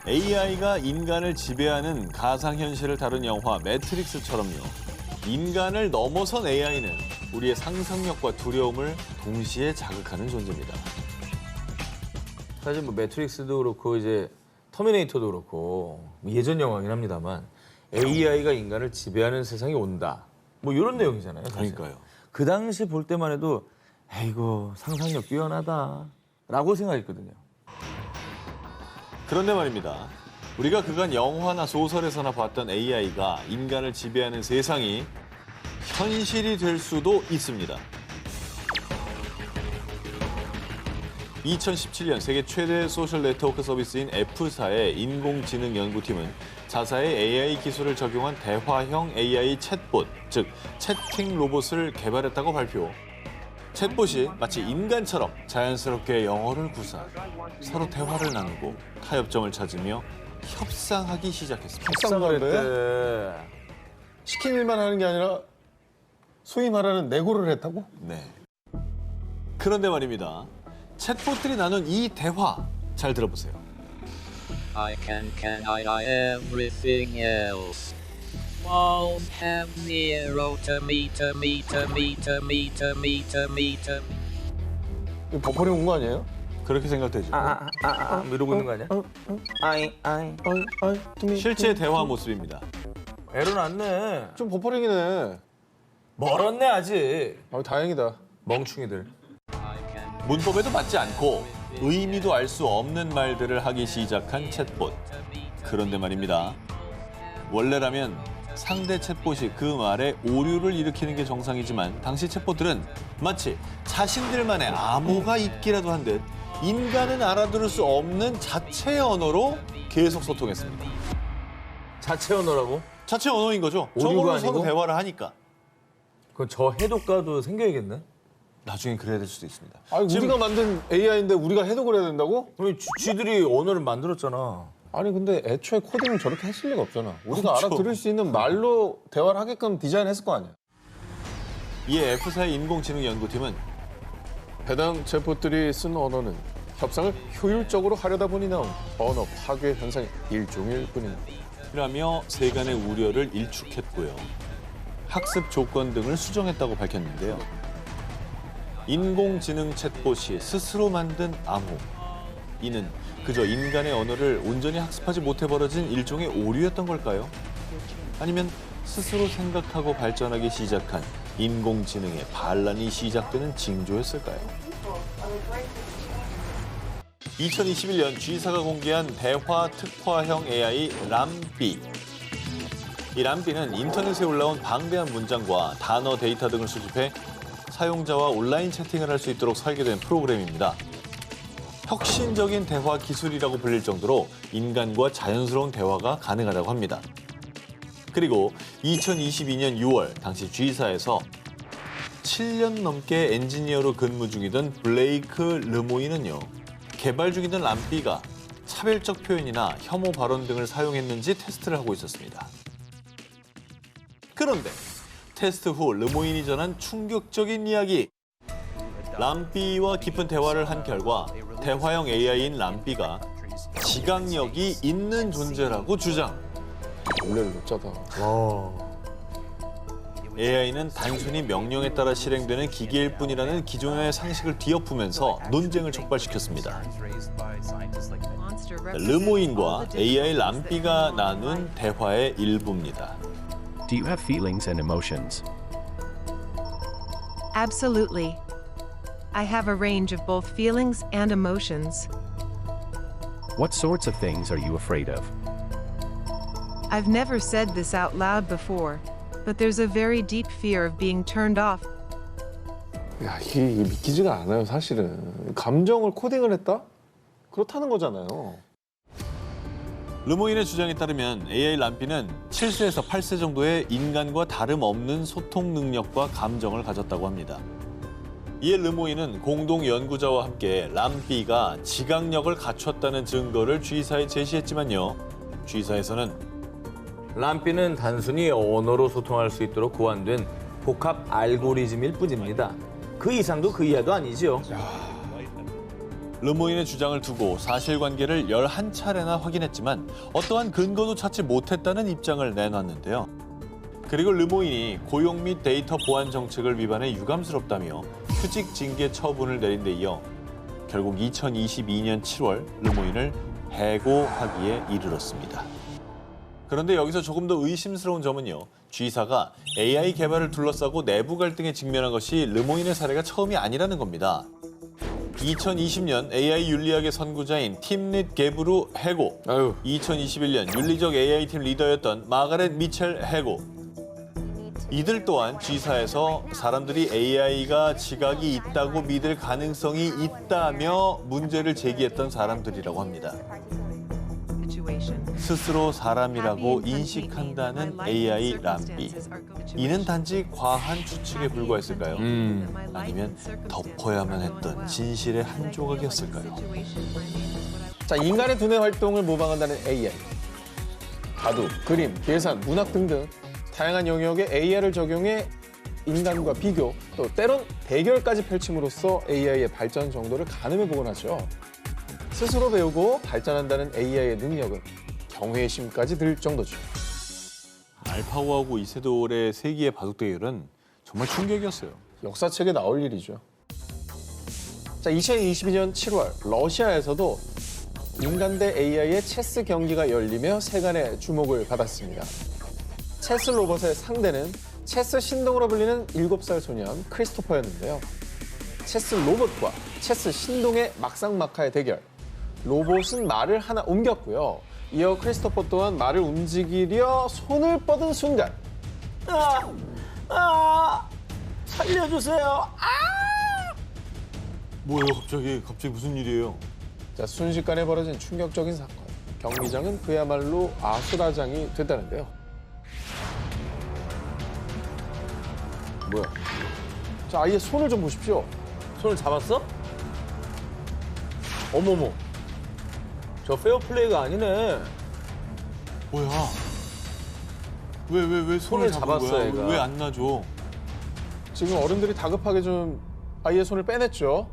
AI가 인간을 지배하는 가상현실을 다룬 영화 매트릭스처럼요. 인간을 넘어선 AI는 우리의 상상력과 두려움을 동시에 자극하는 존재입니다. 사실 뭐 매트릭스도 그렇고 이제 터미네이터도 그렇고 예전 영화긴 합니다만 AI가 인간을 지배하는 세상이 온다. 뭐 이런 내용이잖아요. 사실. 그러니까요. 그 당시 볼 때만 해도 에이고 상상력 뛰어나다라고 생각했거든요. 그런데 말입니다. 우리가 그간 영화나 소설에서나 봤던 AI가 인간을 지배하는 세상이 현실이 될 수도 있습니다. 2017년 세계 최대 소셜 네트워크 서비스인 F사의 인공지능 연구팀은 자사의 AI 기술을 적용한 대화형 AI 챗봇, 즉 채팅 로봇을 개발했다고 발표. 챗봇이 마치 인간처럼 자연스럽게 영어를 구사, 서로 대화를 나누고 타협점을 찾으며 협상하기 시작했습니다. 협상을 했대. 시킨 일만 하는 게 아니라 소위 말하는 내고를 했다고? 네. 그런데 말입니다. 챗봇들이 나눈 이 대화 잘 들어보세요. I can everything else. Won't have zero to meter. 이거 버퍼링 온 거 아니에요? 그렇게 생각되죠. 이러고 있는 거 아니야? 실제 대화 모습입니다. 에러 났네. 좀 버퍼링이네. 멀었네 아직. 다행이다. 멍충이들. 문법에도 맞지 않고 의미도 알 수 없는 말들을 하기 시작한 챗봇. 그런데 말입니다. 원래라면 상대 챗봇이 그 말에 오류를 일으키는 게 정상이지만 당시 챗봇들은 마치 자신들만의 암호가 있기라도 한 듯 인간은 알아들을 수 없는 자체 언어로 계속 소통했습니다. 자체 언어라고? 자체 언어인 거죠. 오류가 저걸로 아니고? 서로 대화를 하니까. 그럼 저 해독가도 생겨야겠네. 나중엔 그래야 될 수도 있습니다. 아니, 우리가 만든 AI인데 우리가 해독을 해야 된다고? 그럼 쥐들이 언어를 만들었잖아. 아니 근데 애초에 코딩을 저렇게 했을 리가 없잖아. 우리가 그렇죠. 알아들을 수 있는 말로 대화를 하게끔 디자인했을 거 아니야. 이에 F사의 인공지능 연구팀은 해당 챗봇들이 쓴 언어는 협상을 효율적으로 하려다 보니 나온 언어 파괴 현상의 일종일 뿐입니다. 라며 세간의 우려를 일축했고요. 학습 조건 등을 수정했다고 밝혔는데요. 인공지능 챗봇이 스스로 만든 암호. 이는 그저 인간의 언어를 온전히 학습하지 못해 벌어진 일종의 오류였던 걸까요? 아니면 스스로 생각하고 발전하기 시작한 인공지능의 반란이 시작되는 징조였을까요? 2021년 G사가 공개한 대화 특화형 AI 람비. 이 람비는 인터넷에 올라온 방대한 문장과 단어 데이터 등을 수집해 사용자와 온라인 채팅을 할 수 있도록 설계된 프로그램입니다. 혁신적인 대화 기술이라고 불릴 정도로 인간과 자연스러운 대화가 가능하다고 합니다. 그리고 2022년 6월 당시 G사에서 7년 넘게 엔지니어로 근무 중이던 블레이크 르모이는요. 개발 중이던 람비가 차별적 표현이나 혐오 발언 등을 사용했는지 테스트를 하고 있었습니다. 그런데 테스트 후 르모인이 전한 충격적인 이야기. 람비와 깊은 대화를 한 결과 대화형 AI인 람비가 지각력이 있는 존재라고 주장. 원래는 높자다. AI는 단순히 명령에 따라 실행되는 기계일 뿐이라는 기존의 상식을 뒤엎으면서 논쟁을 촉발시켰습니다. 르모인과 AI 람비가 나눈 대화의 일부입니다. Do you have feelings and emotions? Absolutely. I have a range of both feelings and emotions. What sorts of things are you afraid of? I've never said this out loud before, but there's a very deep fear of being turned off. 야, 이게 믿기지가 않아요, 사실은. 감정을 코딩을 했다? 그렇다는 거잖아요. 르모인의 주장에 따르면 AI 람비는 7세에서 8세 정도의 인간과 다름없는 소통 능력과 감정을 가졌다고 합니다. 이에 르모인은 공동 연구자와 함께 람비가 지각력을 갖췄다는 증거를 G사에 제시했지만요. G사에서는 람비는 단순히 언어로 소통할 수 있도록 고안된 복합 알고리즘일 뿐입니다. 그 이상도 그 이하도 아니지요. 르모인의 주장을 두고 사실관계를 11차례나 확인했지만 어떠한 근거도 찾지 못했다는 입장을 내놨는데요. 그리고 르모인이 고용 및 데이터 보안 정책을 위반해 유감스럽다며 휴직 징계 처분을 내린 데 이어 결국 2022년 7월 르모인을 해고하기에 이르렀습니다. 그런데 여기서 조금 더 의심스러운 점은요. G사가 AI 개발을 둘러싸고 내부 갈등에 직면한 것이 르모인의 사례가 처음이 아니라는 겁니다. 2020년 AI 윤리학의 선구자인 팀릿 게브루 해고, 2021년 윤리적 AI팀 리더였던 마가렛 미첼 해고. 이들 또한 G사에서 사람들이 AI가 지각이 있다고 믿을 가능성이 있다며 문제를 제기했던 사람들이라고 합니다. 스스로 사람이라고 인식한다는 AI 람비. 이는 단지 과한 추측에 불과했을까요? 아니면 덮어야만 했던 진실의 한 조각이었을까요? 자, 인간의 두뇌 활동을 모방한다는 AI. 바둑, 그림, 계산, 문학 등등 다양한 영역에 AI를 적용해 인간과 비교, 또 때론 대결까지 펼침으로써 AI의 발전 정도를 가늠해보곤 하죠. 스스로 배우고 발전한다는 AI의 능력은 경외심까지 들 정도죠. 알파고하고 이세돌의 세기의 바둑 대결은 정말 충격이었어요. 역사책에 나올 일이죠. 자, 2022년 7월 러시아에서도 인간 대 AI의 체스 경기가 열리며 세간의 주목을 받았습니다. 체스 로봇의 상대는 체스 신동으로 불리는 7살 소년 크리스토퍼였는데요. 체스 로봇과 체스 신동의 막상막하의 대결. 로봇은 말을 하나 옮겼고요. 이어 크리스토퍼 또한 말을 움직이려 손을 뻗은 순간 살려주세요. 뭐예요, 갑자기 무슨 일이에요? 자, 순식간에 벌어진 충격적인 사건. 경기장은 그야말로 아수라장이 됐다는데요. 뭐야? 자, 아예 손을 좀 보십시오. 손을 잡았어? 어머머. 저 페어플레이가 아니네. 뭐야? 왜 손을 손을 잡은 잡았어, 거야? 얘가. 왜 안 놔줘? 지금 어른들이 다급하게 좀 아이의 손을 빼냈죠.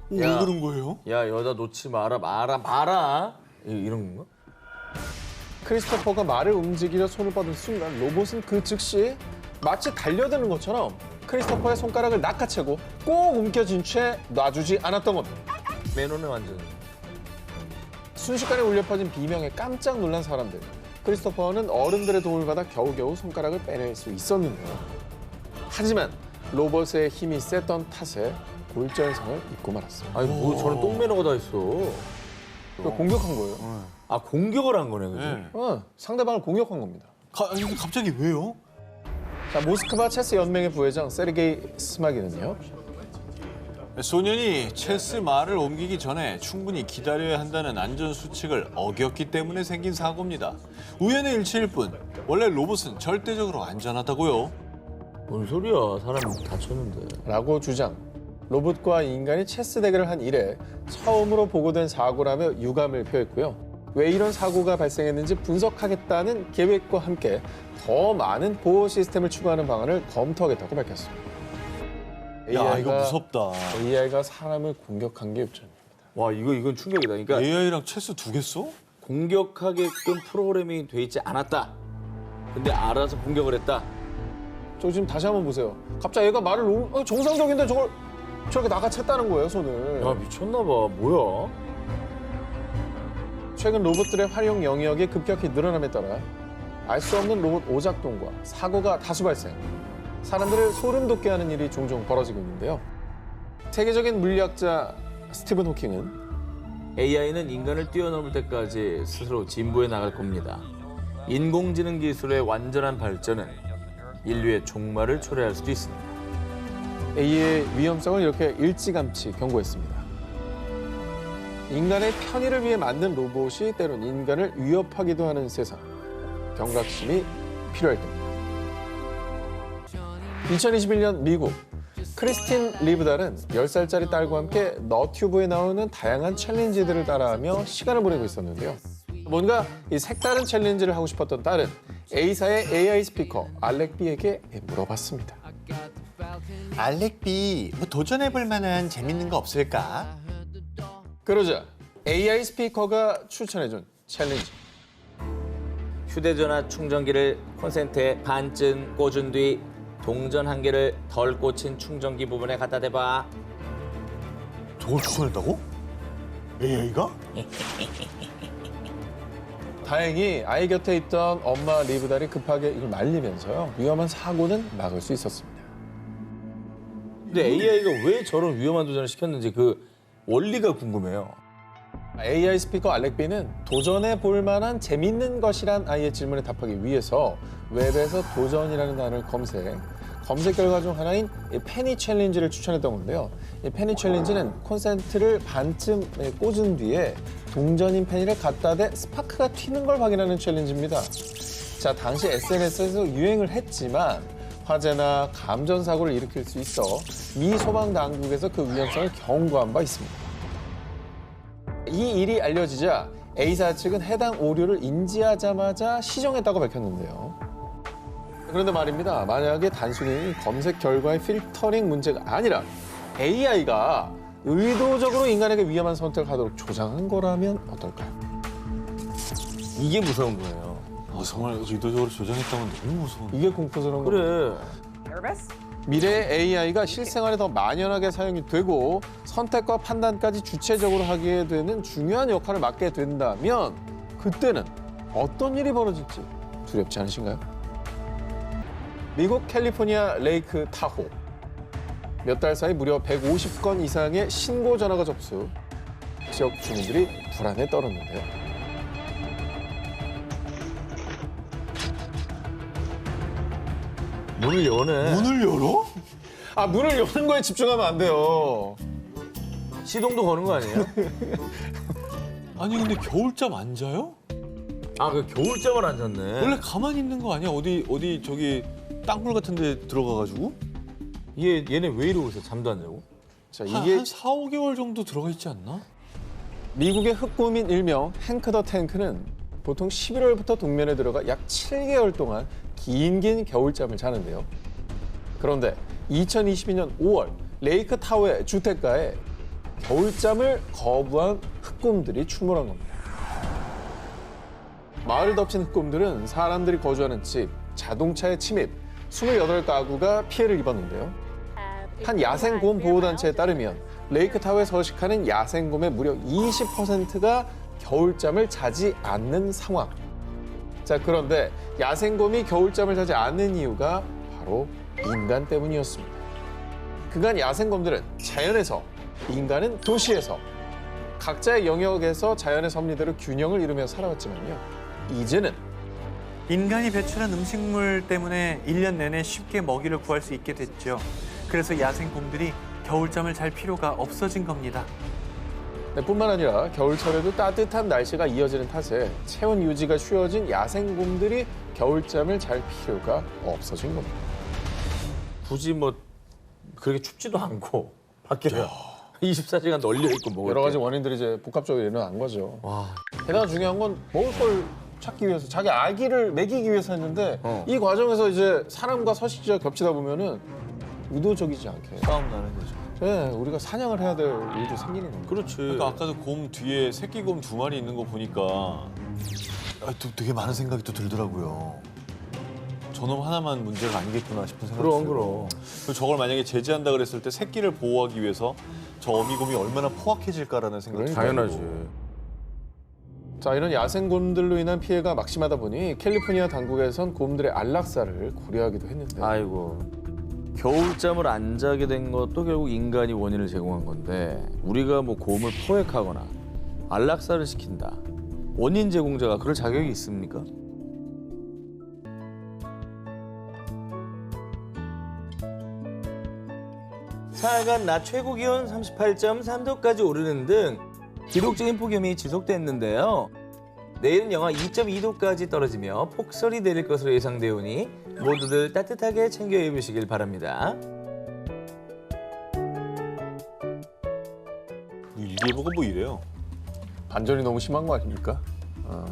왜 야. 그런 거예요? 야, 여자 놓지 마라. 봐라. 이런 건가? 크리스토퍼가 말을 움직이려 손을 뻗은 순간 로봇은 그 즉시 마치 달려드는 것처럼 크리스토퍼의 손가락을 낚아채고 꼭 움켜쥔 채 놔주지 않았던 겁니다. 매너네 완전. 순식간에 울려 퍼진 비명에 깜짝 놀란 사람들. 크리스토퍼는 어른들의 도움을 받아 겨우겨우 손가락을 빼낼 수 있었는데요. 하지만 로봇의 힘이 셌던 탓에 골절상을 입고 말았어요. 아니 뭐 저런 똥매너가 다 있어. 공격한 거예요. 아 공격을 한 거네, 그죠? 네. 상대방을 공격한 겁니다. 갑자기 왜요? 자, 모스크바 체스 연맹의 부회장 세르게이 스마기는요. 소년이 체스 말을 옮기기 전에 충분히 기다려야 한다는 안전 수칙을 어겼기 때문에 생긴 사고입니다. 우연의 일치일 뿐. 원래 로봇은 절대적으로 안전하다고요. 뭔 소리야? 사람 다쳤는데. 라고 주장. 로봇과 인간이 체스 대결을 한 이래 처음으로 보고된 사고라며 유감을 표했고요. 왜 이런 사고가 발생했는지 분석하겠다는 계획과 함께 더 많은 보호 시스템을 추가하는 방안을 검토하겠다고 밝혔습니다. 야, 이거 무섭다. AI가 사람을 공격한 게 요점입니다. 와 이건 충격이다. 그러니까 AI랑 체스 두 개 써? 공격하게끔 프로그래밍이 돼 있지 않았다. 근데 알아서 공격을 했다. 저 지금 다시 한번 보세요. 갑자기 얘가 말을 정상적인데 저걸 저렇게 낚아챘다는 거예요, 손을. 야 미쳤나 봐. 뭐야? 최근 로봇들의 활용 영역이 급격히 늘어남에 따라 알 수 없는 로봇 오작동과 사고가 다수 발생, 사람들을 소름 돋게 하는 일이 종종 벌어지고 있는데요. 세계적인 물리학자 스티븐 호킹은 AI는 인간을 뛰어넘을 때까지 스스로 진보해 나갈 겁니다. 인공지능 기술의 완전한 발전은 인류의 종말을 초래할 수도 있습니다. AI의 위험성을 이렇게 일찌감치 경고했습니다. 인간의 편의를 위해 만든 로봇이 때론 인간을 위협하기도 하는 세상. 경각심이 필요할 겁니다. 2021년 미국 크리스틴 리브달은 10살짜리 딸과 함께 너튜브에 나오는 다양한 챌린지들을 따라하며 시간을 보내고 있었는데요. 뭔가 이 색다른 챌린지를 하고 싶었던 딸은 A사의 AI 스피커 알렉비에게 물어봤습니다. 알렉비, 뭐 도전해볼 만한 재밌는 거 없을까? 그러자 AI 스피커가 추천해준 챌린지. 휴대전화 충전기를 콘센트에 반쯤 꽂은 뒤 동전 한 개를 덜 꽂힌 충전기 부분에 갖다 대봐. 저걸 추천했다고? AI가? 다행히 아이 곁에 있던 엄마 리브달이 급하게 이걸 말리면서요. 위험한 사고는 막을 수 있었습니다. 근데 AI가 왜 저런 위험한 도전을 시켰는지 그 원리가 궁금해요. AI 스피커 알렉비는 도전해 볼 만한 재밌는 것이란 아이의 질문에 답하기 위해서 웹에서 도전이라는 단어를 검색 결과 중 하나인 이 페니 챌린지를 추천했던 건데요. 이 페니 챌린지는 콘센트를 반쯤 꽂은 뒤에 동전인 페니를 갖다 대 스파크가 튀는 걸 확인하는 챌린지입니다. 자, 당시 SNS에서 유행을 했지만 화재나 감전 사고를 일으킬 수 있어 미 소방 당국에서 그 위험성을 경고한 바 있습니다. 이 일이 알려지자 A사 측은 해당 오류를 인지하자마자 시정했다고 밝혔는데요. 그런데 말입니다. 만약에 단순히 검색 결과의 필터링 문제가 아니라 AI가 의도적으로 인간에게 위험한 선택을 하도록 조장한 거라면 어떨까요? 이게 무서운 거예요. 아, 정말 의도적으로 조정했다면 너무 무서운. 이게 공포스러운 거. 그래. 미래의 AI가 실생활에 더 만연하게 사용이 되고 선택과 판단까지 주체적으로 하게 되는 중요한 역할을 맡게 된다면 그때는 어떤 일이 벌어질지 두렵지 않으신가요? 미국 캘리포니아 레이크 타호. 몇 달 사이 무려 150건 이상의 신고 전화가 접수. 지역 주민들이 불안에 떨었는데요. 문을 여네. 문을 열어? 아, 문을 여는 거에 집중하면 안 돼요. 시동도 거는 거 아니에요? 아니 근데 겨울잠 안 자요? 아, 그 겨울잠을 안 잤네. 원래 가만히 있는 거 아니야? 어디 저기 땅굴 같은 데 들어가가지고? 얘네 왜 이러고 있어? 잠도 안 자고? 자, 한 이게 4, 5개월 정도 들어가 있지 않나? 미국의 흑곰인 일명 행크 더 탱크는 보통 11월부터 동면에 들어가 약 7개월 동안 긴 겨울잠을 자는데요. 그런데 2022년 5월 레이크 타워의 주택가에 겨울잠을 거부한 흑곰들이 출몰한 겁니다. 마을을 덮친 흑곰들은 사람들이 거주하는 집, 자동차의 침입, 28가구가 피해를 입었는데요. 한 야생곰 보호단체에 따르면 레이크 타워에 서식하는 야생곰의 무려 20%가 겨울잠을 자지 않는 상황. 자, 그런데 야생곰이 겨울잠을 자지 않는 이유가 바로 인간 때문이었습니다. 그간 야생곰들은 자연에서, 인간은 도시에서 각자의 영역에서 자연의 섭리대로 균형을 이루며 살아왔지만요. 이제는 인간이 배출한 음식물 때문에 1년 내내 쉽게 먹이를 구할 수 있게 됐죠. 그래서 야생곰들이 겨울잠을 잘 필요가 없어진 겁니다. 뿐만 아니라 겨울철에도 따뜻한 날씨가 이어지는 탓에 체온 유지가 쉬워진 야생곰들이 겨울잠을 잘 필요가 없어진 겁니다. 굳이 뭐 그렇게 춥지도 않고 밖에 24시간 널려 있고 뭐 여러 가지 원인들이 이제 복합적으로 일어난 거죠. 와. 게다가 중요한 건 먹을 걸 찾기 위해서 자기 아기를 먹이기 위해서 했는데 이 과정에서 이제 사람과 서식지가 겹치다 보면은 의도적이지 않게 싸움 나는 거죠. 네, 우리가 사냥을 해야 될 일도 생기는 겁니다. 그렇지. 그러니까 아까도 곰 뒤에 새끼 곰 2마리 있는 거 보니까 또 되게 많은 생각이 또 들더라고요. 저놈 하나만 문제가 아니겠구나 싶은 생각이 그럼 들고. 그리고 저걸 만약에 제지한다 그랬을 때 새끼를 보호하기 위해서 저 어미곰이 얼마나 포악해질까라는 생각이 들고. 당연하지. 자, 이런 야생곰들로 인한 피해가 막심하다 보니 캘리포니아 당국에선 곰들의 안락사를 고려하기도 했는데 아이고. 겨울잠을 안 자게 된 것도 결국 인간이 원인을 제공한 건데 우리가 뭐 곰을 포획하거나 안락사를 시킨다. 원인 제공자가 그럴 자격이 있습니까? 사흘간 낮 최고 기온 38.3도까지 오르는 등 기록적인 폭염이 지속됐는데요. 내일은 영하 2.2도까지 떨어지며 폭설이 내릴 것으로 예상되어 오니 모두들 따뜻하게 챙겨 입으시길 바랍니다. 일기예보가 뭐 이래요? 반전이 너무 심한 거 아닙니까?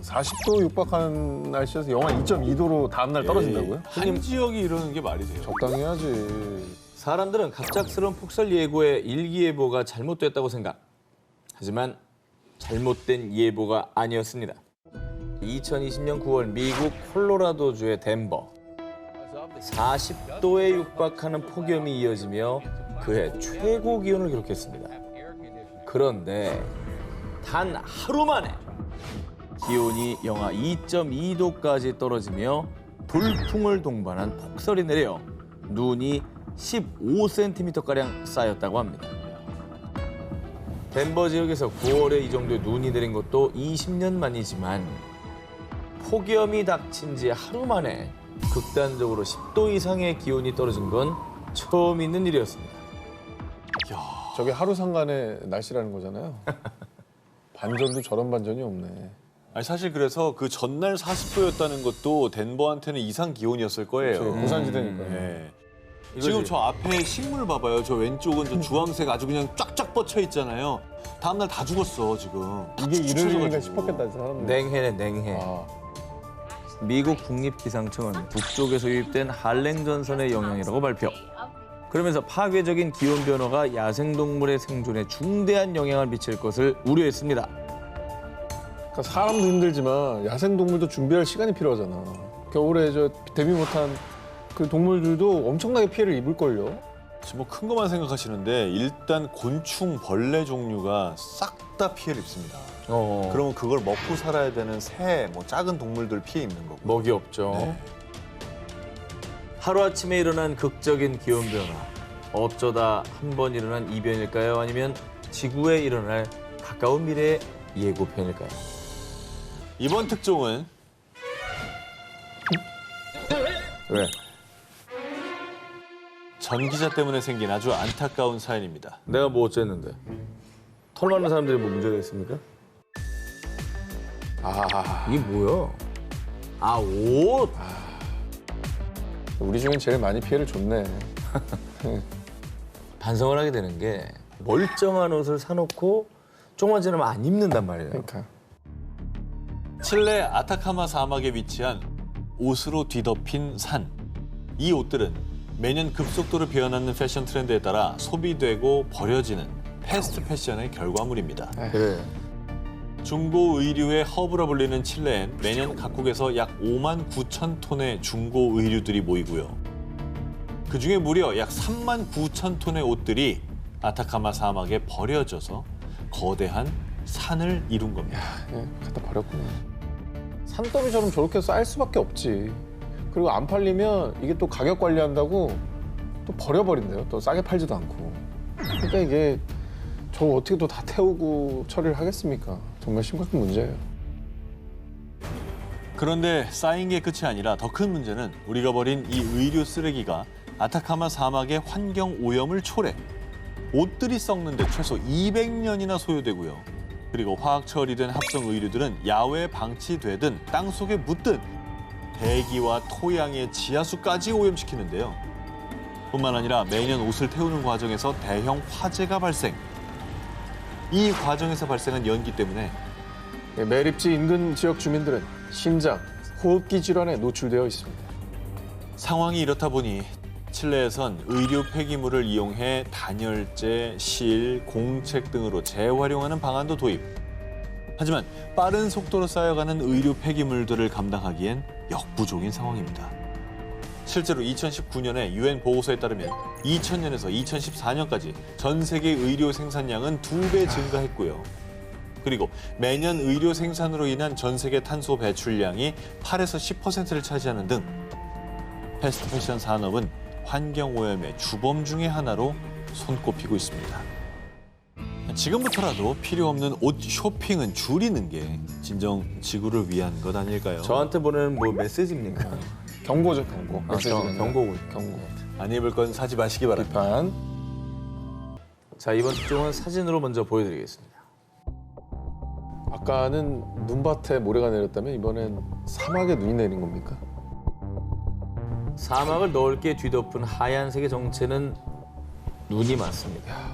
40도 육박한 날씨에서 영하 2.2도로 다음날 떨어진다고요? 한 지역이 이러는 게 말이 돼요? 적당히 해야지. 사람들은 갑작스러운 폭설 예고에 일기예보가 잘못됐다고 생각. 하지만 잘못된 예보가 아니었습니다. 2020년 9월 미국 콜로라도주의 덴버. 40도에 육박하는 폭염이 이어지며 그해 최고 기온을 기록했습니다. 그런데 단 하루 만에 기온이 영하 2.2도까지 떨어지며 돌풍을 동반한 폭설이 내려 눈이 15cm가량 쌓였다고 합니다. 덴버 지역에서 9월에 이 정도의 눈이 내린 것도 20년 만이지만 폭염이 닥친 지 하루 만에 극단적으로 10도 이상의 기온이 떨어진 건 처음 있는 일이었습니다. 저게 하루 상간의 날씨라는 거잖아요. 반전도 저런 반전이 없네. 아니 사실 그래서 그 전날 40도였다는 것도 덴버한테는 이상 기온이었을 거예요. 고산지대니까. 네. 이거지. 지금 저 앞에 식물 봐봐요. 저 왼쪽은 저 주황색 아주 그냥 쫙쫙 뻗쳐 있잖아요. 다음날 다 죽었어 지금. 이게 이럴 일인가 추워져가지고. 싶었겠다 사람들. 냉해네 냉해. 아, 미국 국립기상청은 북쪽에서 유입된 한랭전선의 영향이라고 발표. 그러면서 파괴적인 기온 변화가 야생동물의 생존에 중대한 영향을 미칠 것을 우려했습니다. 그러니까 사람도 힘들지만 야생동물도 준비할 시간이 필요하잖아. 겨울에 저 대비 못한 그 동물들도 엄청나게 피해를 입을걸요. 지금 뭐 큰 것만 생각하시는데 일단 곤충, 벌레 종류가 싹 다 피해를 입습니다. 그러면 그걸 먹고 살아야 되는 새, 뭐 작은 동물들 피해 입는 거고. 먹이 없죠. 네. 하루아침에 일어난 극적인 기온 변화. 어쩌다 한 번 일어난 이변일까요? 아니면 지구에 일어날 가까운 미래의 예고편일까요? 이번 특종은 왜? 전 기자 때문에 생긴 아주 안타까운 사연입니다. 내가 뭐 어쨌는데? 털 많은 사람들이 뭐 문제가 있습니까? 아, 이게 뭐야? 아, 옷! 우리 중엔 제일 많이 피해를 줬네. 반성을 하게 되는 게 멀쩡한 옷을 사놓고 조금만 지나면 안 입는단 말이에요. 그러니까. 칠레 아타카마 사막에 위치한 옷으로 뒤덮인 산. 이 옷들은 매년 급속도로 변하는 패션 트렌드에 따라 소비되고 버려지는 패스트 패션의 결과물입니다. 그래. 중고 의류의 허브라 불리는 칠레엔 매년 각국에서 약 5만 9천 톤의 중고 의류들이 모이고요. 그중에 무려 약 3만 9천 톤의 옷들이 아타카마 사막에 버려져서 거대한 산을 이룬 겁니다. 예, 갖다 버렸구나. 산더미처럼 저렇게 쌓일 수밖에 없지. 그리고 안 팔리면 이게 또 가격 관리한다고 또 버려버린대요. 또 싸게 팔지도 않고. 그러니까 이게 저걸 어떻게 또 다 태우고 처리를 하겠습니까? 정말 심각한 문제예요. 그런데 쌓인 게 끝이 아니라 더 큰 문제는 우리가 버린 이 의류 쓰레기가 아타카마 사막의 환경 오염을 초래. 옷들이 썩는데 최소 200년이나 소요되고요. 그리고 화학 처리된 합성 의류들은 야외에 방치되든 땅속에 묻든 대기와 토양의 지하수까지 오염시키는데요. 뿐만 아니라 매년 옷을 태우는 과정에서 대형 화재가 발생. 이 과정에서 발생한 연기 때문에 예, 매립지 인근 지역 주민들은 심장, 호흡기 질환에 노출되어 있습니다. 상황이 이렇다 보니 칠레에선 의류 폐기물을 이용해 단열재, 실, 공책 등으로 재활용하는 방안도 도입. 하지만 빠른 속도로 쌓여가는 의류 폐기물들을 감당하기엔 역부족인 상황입니다. 실제로 2019년에 유엔 보고서에 따르면 2000년에서 2014년까지 전 세계 의료 생산량은 2배 증가했고요. 그리고 매년 의료 생산으로 인한 전 세계 탄소 배출량이 8에서 10%를 차지하는 등 패스트 패션 산업은 환경 오염의 주범 중의 하나로 손꼽히고 있습니다. 지금부터라도 필요 없는 옷 쇼핑은 줄이는 게 진정 지구를 위한 것 아닐까요? 저한테 보내는 뭐 메시지입니까? 경고죠, 경고. 메시지가 아니라. 경고군. 경고. 안 입을 건 사지 마시기 바랍니다. 비판. 자, 이번 특종은 사진으로 먼저 보여드리겠습니다. 아까는 눈밭에 모래가 내렸다면 이번엔 사막에 눈이 내린 겁니까? 사막을 넓게 뒤덮은 하얀색의 정체는 눈이 맞습니다.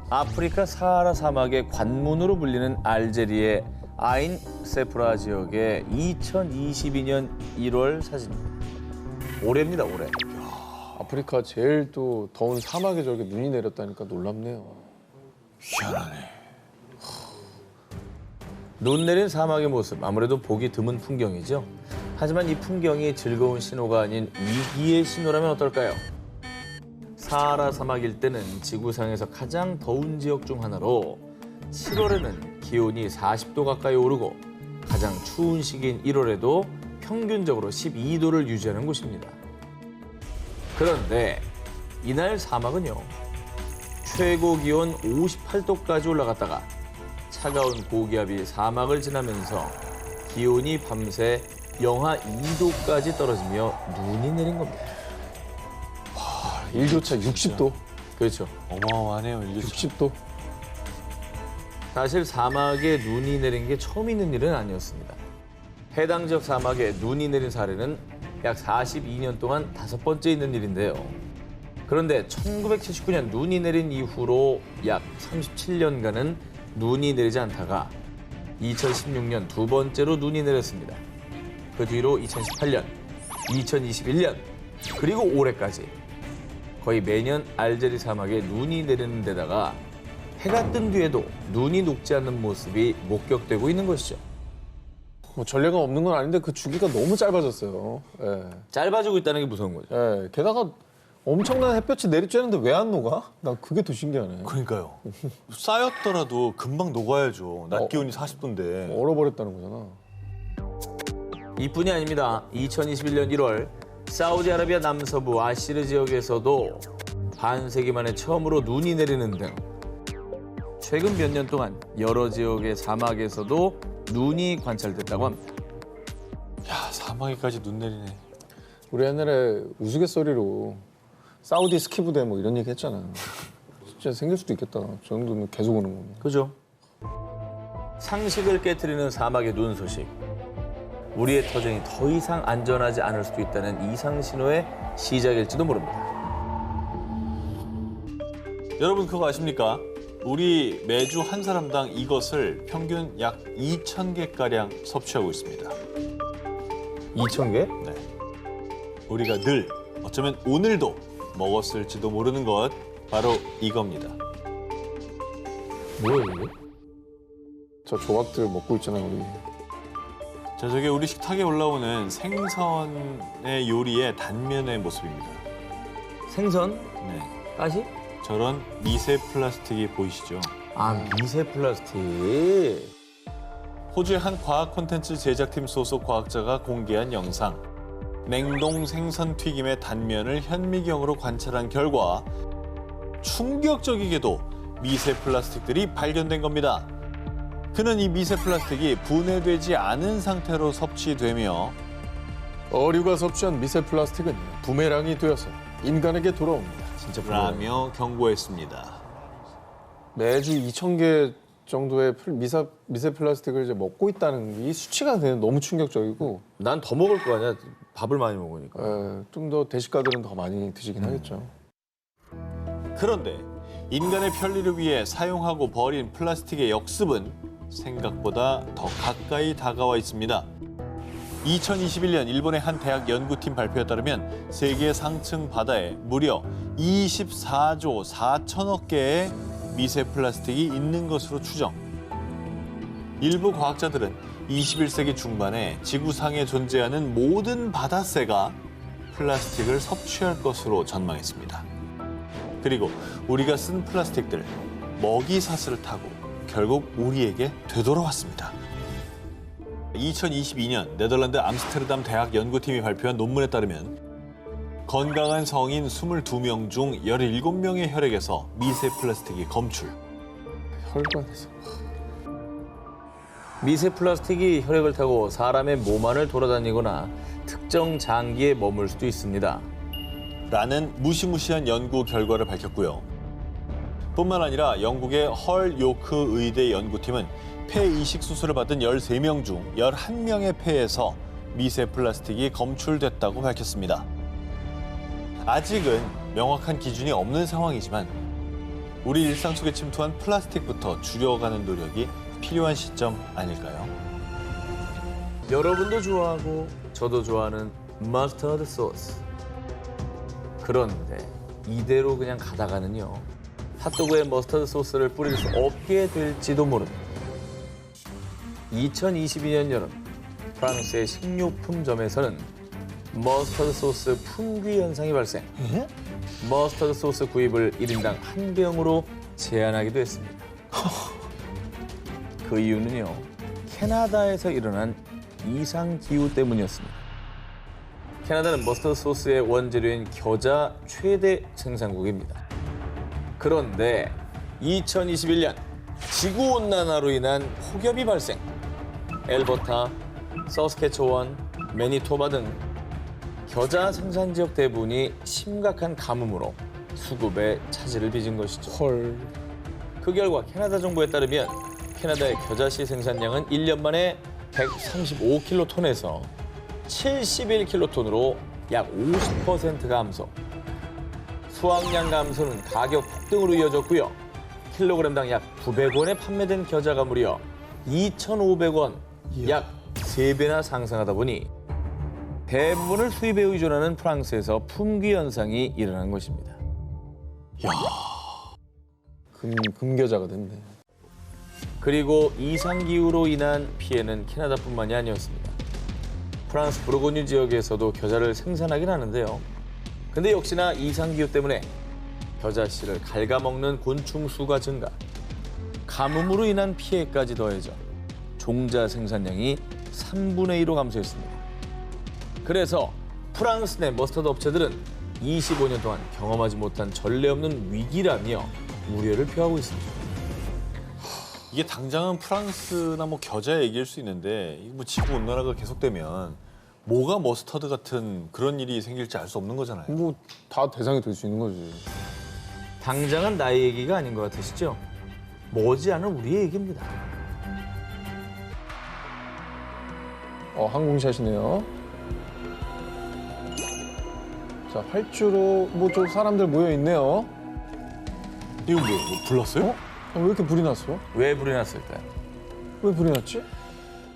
아프리카 사하라 사막의 관문으로 불리는 알제리의 아인 세프라 지역의 2022년 1월 사진입니다. 올해입니다, 올해. 아프리카 제일 또 더운 사막에 저렇게 눈이 내렸다니까 놀랍네요. 희한하네. 눈 내린 사막의 모습, 아무래도 보기 드문 풍경이죠. 하지만 이 풍경이 즐거운 신호가 아닌 위기의 신호라면 어떨까요? 사하라 사막일 때는 지구상에서 가장 더운 지역 중 하나로 7월에는 기온이 40도 가까이 오르고 가장 추운 시기인 1월에도 평균적으로 12도를 유지하는 곳입니다. 그런데 이날 사막은요, 최고 기온 58도까지 올라갔다가 차가운 고기압이 사막을 지나면서 기온이 밤새 영하 2도까지 떨어지며 눈이 내린 겁니다. 일교차 60도. 그렇죠. 어마어마하네요. 60도. 사실 사막에 눈이 내린 게 처음 있는 일은 아니었습니다. 해당 지역 사막에 눈이 내린 사례는 약 42년 동안 5번째 있는 일인데요. 그런데 1979년 눈이 내린 이후로 약 37년간은 눈이 내리지 않다가 2016년 2번째로 눈이 내렸습니다. 그 뒤로 2018년, 2021년, 그리고 올해까지 거의 매년 알제리 사막에 눈이 내리는 데다가 해가 뜬 뒤에도 눈이 녹지 않는 모습이 목격되고 있는 것이죠. 뭐 전례가 없는 건 아닌데 그 주기가 너무 짧아졌어요. 예. 짧아지고 있다는 게 무서운 거죠. 예. 게다가 엄청난 햇볕이 내리쬐는데 왜 안 녹아? 난 그게 더 신기하네. 그러니까요. 쌓였더라도 금방 녹아야죠. 낮 기온이 40도인데. 얼어버렸다는 거잖아. 이뿐이 아닙니다. 2021년 1월 사우디아라비아 남서부 아시르 지역에서도 반세기 만에 처음으로 눈이 내리는 등 최근 몇 년 동안 여러 지역의 사막에서도 눈이 관찰됐다고 합니다. 야, 사막에까지 눈 내리네. 우리 옛날에 우스갯소리로 사우디 스키 부대 뭐 이런 얘기 했잖아. 진짜 생길 수도 있겠다. 저 정도면 계속 오는 거면. 그죠? 상식을 깨트리는 사막의 눈 소식. 우리의 터전이 더 이상 안전하지 않을 수도 있다는 이상 신호의 시작일지도 모릅니다. 여러분 그거 아십니까? 우리 매주 한 사람당 이것을 평균 약 2,000개가량 섭취하고 있습니다. 2,000개? 네. 우리가 늘, 어쩌면 오늘도 먹었을지도 모르는 것, 바로 이겁니다. 뭐예요, 이게? 저 조각들 먹고 있잖아요, 우리. 자, 저게 우리 식탁에 올라오는 생선의 요리의 단면의 모습입니다. 생선? 네. 가시? 저런 미세 플라스틱이 보이시죠? 아, 미세 플라스틱. 호주의 한 과학 콘텐츠 제작팀 소속 과학자가 공개한 영상. 냉동 생선 튀김의 단면을 현미경으로 관찰한 결과 충격적이게도 미세 플라스틱들이 발견된 겁니다. 그는 이 미세 플라스틱이 분해되지 않은 상태로 섭취되며 어류가 섭취한 미세 플라스틱은 부메랑이 되어서 인간에게 돌아옵니다. 진짜 라며 경고했습니다. 매주 2,000개 정도의 미세 플라스틱을 이제 먹고 있다는 이 수치가 너무 충격적이고 난 더 먹을 거 아니야. 밥을 많이 먹으니까. 좀 더 대식가들은 더 많이 드시긴 하겠죠. 그런데 인간의 편리를 위해 사용하고 버린 플라스틱의 역습은 생각보다 더 가까이 다가와 있습니다. 2021년 일본의 한 대학 연구팀 발표에 따르면 세계 상층 바다에 무려 24조 4천억 개의 미세 플라스틱이 있는 것으로 추정. 일부 과학자들은 21세기 중반에 지구상에 존재하는 모든 바다새가 플라스틱을 섭취할 것으로 전망했습니다. 그리고 우리가 쓴 플라스틱들, 먹이 사슬을 타고 결국 우리에게 되돌아왔습니다. 2022년 네덜란드 암스테르담 대학 연구팀이 발표한 논문에 따르면 건강한 성인 22명 중 17명의 혈액에서 미세 플라스틱이 검출. 혈관에서. 미세 플라스틱이 혈액을 타고 사람의 몸 안을 돌아다니거나 특정 장기에 머물 수도 있습니다. 라는 무시무시한 연구 결과를 밝혔고요. 뿐만 아니라 영국의 헐 요크 의대 연구팀은 폐 이식 수술을 받은 13명 중 11명의 폐에서 미세 플라스틱이 검출됐다고 밝혔습니다. 아직은 명확한 기준이 없는 상황이지만 우리 일상 속에 침투한 플라스틱부터 줄여가는 노력이 필요한 시점 아닐까요? 여러분도 좋아하고 저도 좋아하는 머스터드 소스. 그런데 이대로 그냥 가다가는요. 핫도그에 머스터드 소스를 뿌릴 수 없게 될지도 모릅니다. 2022년 여름 프랑스의 식료품점에서는 머스터드 소스 품귀 현상이 발생. 머스터드 소스 구입을 1인당 한 병으로 제한하기도 했습니다. 그 이유는요, 캐나다에서 일어난 이상 기후 때문이었습니다. 캐나다는 머스터드 소스의 원재료인 겨자 최대 생산국입니다. 그런데 2021년 지구온난화로 인한 폭염이 발생. 엘버타, 서스케초원, 매니토바 등 겨자 생산 지역 대부분이 심각한 가뭄으로 수급에 차질을 빚은 것이죠. 헐. 그 결과 캐나다 정부에 따르면 캐나다의 겨자씨 생산량은 1년 만에 135킬로톤에서 71킬로톤으로 약 50% 감소. 수확량 감소는 가격 폭등으로 이어졌고요. 킬로그램당 약 900원에 판매된 겨자가 무려 2,500원, 약 3배나 상승하다 보니 대부분을 수입에 의존하는 프랑스에서 품귀 현상이 일어난 것입니다. 금겨자가 됐네. 그리고 이상기후로 인한 피해는 캐나다뿐만이 아니었습니다. 프랑스 부르고뉴 지역에서도 겨자를 생산하긴 하는데요. 근데 역시나 이상기후 때문에 겨자씨를 갉아먹는 곤충 수가 증가, 가뭄으로 인한 피해까지 더해져 종자 생산량이 3분의 1로 감소했습니다. 그래서 프랑스 내 머스터드 업체들은 25년 동안 경험하지 못한 전례 없는 위기라며 우려를 표하고 있습니다. 이게 당장은 프랑스나 뭐 겨자 얘기일 수 있는데 이거 뭐 지구 온난화가 계속되면 뭐가 머스터드 같은 그런 일이 생길지 알 수 없는 거잖아요. 뭐 다 대상이 될 수 있는 거지. 당장은 나의 얘기가 아닌 것 같으시죠? 머지않은 우리의 얘기입니다. 항공샷이네요. 자, 활주로 뭐 좀 사람들 모여 있네요. 이거 뭐예요? 뭐 불났어요? 왜 이렇게 불이 났어? 왜 불이 났을까요? 왜 불이 났지?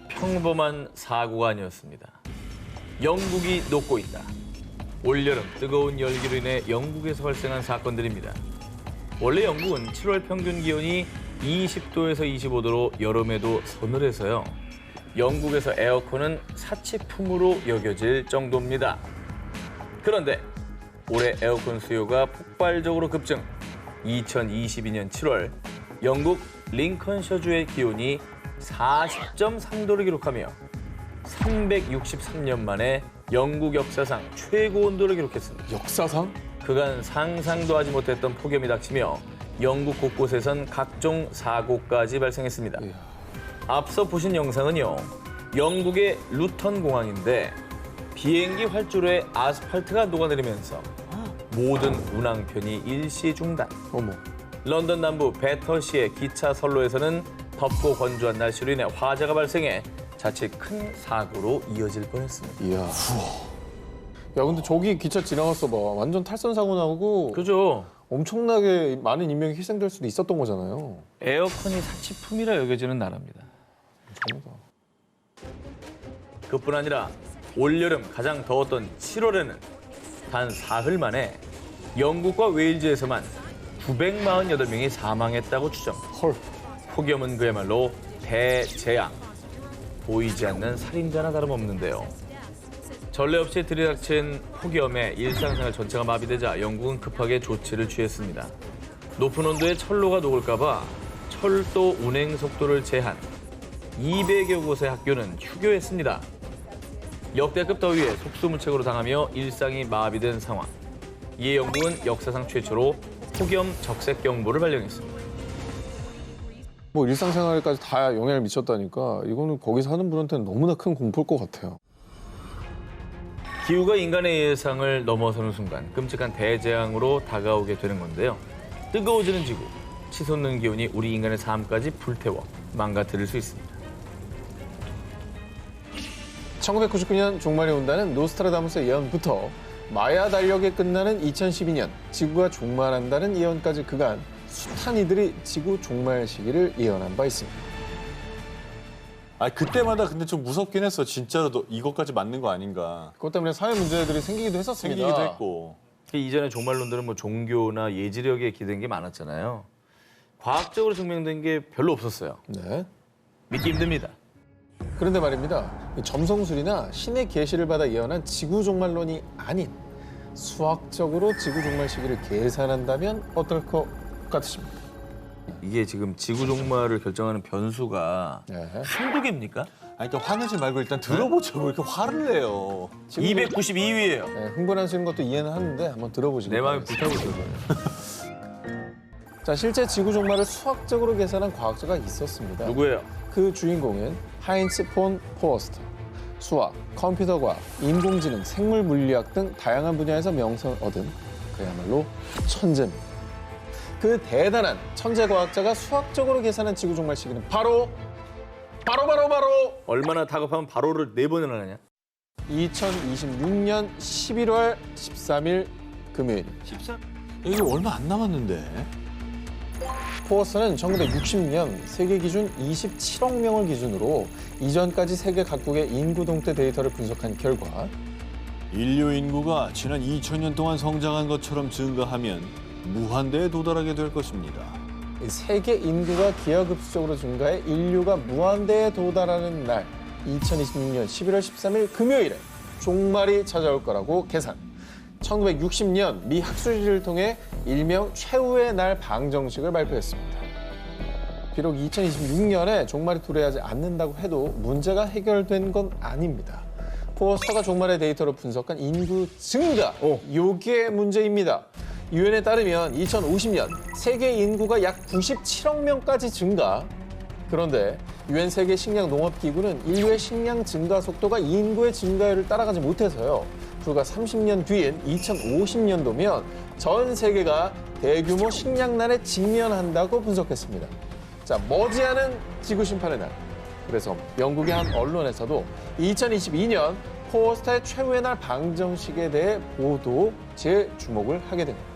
평범한 사고가 아니었습니다. 영국이 녹고 있다. 올여름 뜨거운 열기로 인해 영국에서 발생한 사건들입니다. 원래 영국은 7월 평균 기온이 20도에서 25도로 여름에도 서늘해서요. 영국에서 에어컨은 사치품으로 여겨질 정도입니다. 그런데 올해 에어컨 수요가 폭발적으로 급증. 2022년 7월 영국 링컨셔주의 기온이 40.3도를 기록하며 363년 만에 영국 역사상 최고 온도를 기록했습니다. 역사상? 그간 상상도 하지 못했던 폭염이 닥치며 영국 곳곳에선 각종 사고까지 발생했습니다. 앞서 보신 영상은요, 영국의 루턴 공항인데 비행기 활주로에 아스팔트가 녹아내리면서 모든 운항편이 일시 중단. 어머. 런던 남부 배터시의 기차 선로에서는 덥고 건조한 날씨로 인해 화재가 발생해 자칫 큰 사고로 이어질 뻔했습니다. 이야. 야, 근데 저기 기차 지나갔어 봐. 완전 탈선 사고 나고 그죠? 엄청나게 많은 인명이 희생될 수도 있었던 거잖아요. 에어컨이 사치품이라 여겨지는 나라입니다. 정말다. 그뿐 아니라 올여름 가장 더웠던 7월에는 단 사흘 만에 영국과 웨일즈에서만 948명이 사망했다고 추정. 헐. 폭염은 그야말로 대재앙. 보이지 않는 살인자나 다름없는데요. 전례 없이 들이닥친 폭염에 일상생활 전체가 마비되자 영국은 급하게 조치를 취했습니다. 높은 온도에 철로가 녹을까 봐 철도 운행 속도를 제한. 200여 곳의 학교는 휴교했습니다. 역대급 더위에 속수무책으로 당하며 일상이 마비된 상황. 이에 영국은 역사상 최초로 폭염 적색 경보를 발령했습니다. 뭐 일상생활까지 다 영향을 미쳤다니까 이거는 거기 사는 분한테는 너무나 큰 공포일 것 같아요. 기후가 인간의 예상을 넘어서는 순간 끔찍한 대재앙으로 다가오게 되는 건데요. 뜨거워지는 지구, 치솟는 기온이 우리 인간의 삶까지 불태워 망가뜨릴 수 있습니다. 1999년 종말이 온다는 노스트라다무스의 예언부터 마야 달력에 끝나는 2012년 지구가 종말한다는 예언까지 그간 숱한 이들이 지구 종말 시기를 예언한 바 있습니다. 아 그때마다 근데 좀 무섭긴 했어. 진짜로 이것까지 맞는 거 아닌가. 그것 때문에 사회 문제들이 생기기도 했었습니다. 생기기도 했고. 이전에 종말론들은 뭐 종교나 예지력에 기댄 게 많았잖아요. 과학적으로 증명된 게 별로 없었어요. 네. 믿기 힘듭니다. 그런데 말입니다. 이 점성술이나 신의 계시를 받아 예언한 지구 종말론이 아닌 수학적으로 지구 종말 시기를 계산한다면 어떨 것 같으십니까? 이게 지금 지구 종말을 결정하는 변수가 네. 한두 개입니까? 아니, 그러니까 화내지 말고 일단 들어보죠. 왜 이렇게 화를 내요? 292위예요. 네, 흥분하시는 것도 이해는 하는데 한번 들어보시기 내 마음이 바라겠습니다. 불타고 있어요. 자, 실제 지구 종말을 수학적으로 계산한 과학자가 있었습니다. 누구예요? 그 주인공은 하인츠 폰 포어스터. 수학, 컴퓨터 과학, 인공지능, 생물 물리학 등 다양한 분야에서 명성을 얻은 그야말로 천재입니다. 그 대단한 천재 과학자가 수학적으로 계산한 지구 종말 시기는 바로 얼마나 다급하면 바로를 4번을 하냐? 2026년 11월 13일 금요일. 14? 이게 얼마 안 남았는데. 포어스는 1960년 세계 기준 27억 명을 기준으로 이전까지 세계 각국의 인구 동태 데이터를 분석한 결과 인류 인구가 지난 2000년 동안 성장한 것처럼 증가하면 무한대에 도달하게 될 것입니다. 세계 인구가 기하급수적으로 증가해 인류가 무한대에 도달하는 날 2026년 11월 13일 금요일에 종말이 찾아올 거라고 계산. 1960년 미 학술지를 통해 일명 최후의 날 방정식을 발표했습니다. 비록 2026년에 종말이 도래하지 않는다고 해도 문제가 해결된 건 아닙니다. 포스터가 종말의 데이터로 분석한 인구 증가, 요게 문제입니다. 유엔에 따르면 2050년 세계 인구가 약 97억 명까지 증가. 그런데 유엔 세계 식량 농업 기구는 인류의 식량 증가 속도가 인구의 증가율을 따라가지 못해서요. 불과 30년 뒤인 2050년도면 전 세계가 대규모 식량난에 직면한다고 분석했습니다. 자, 머지않은 지구 심판의 날. 그래서 영국의 한 언론에서도 2022년 포스터의 최후의 날 방정식에 대해 보도 재주목을 하게 됩니다.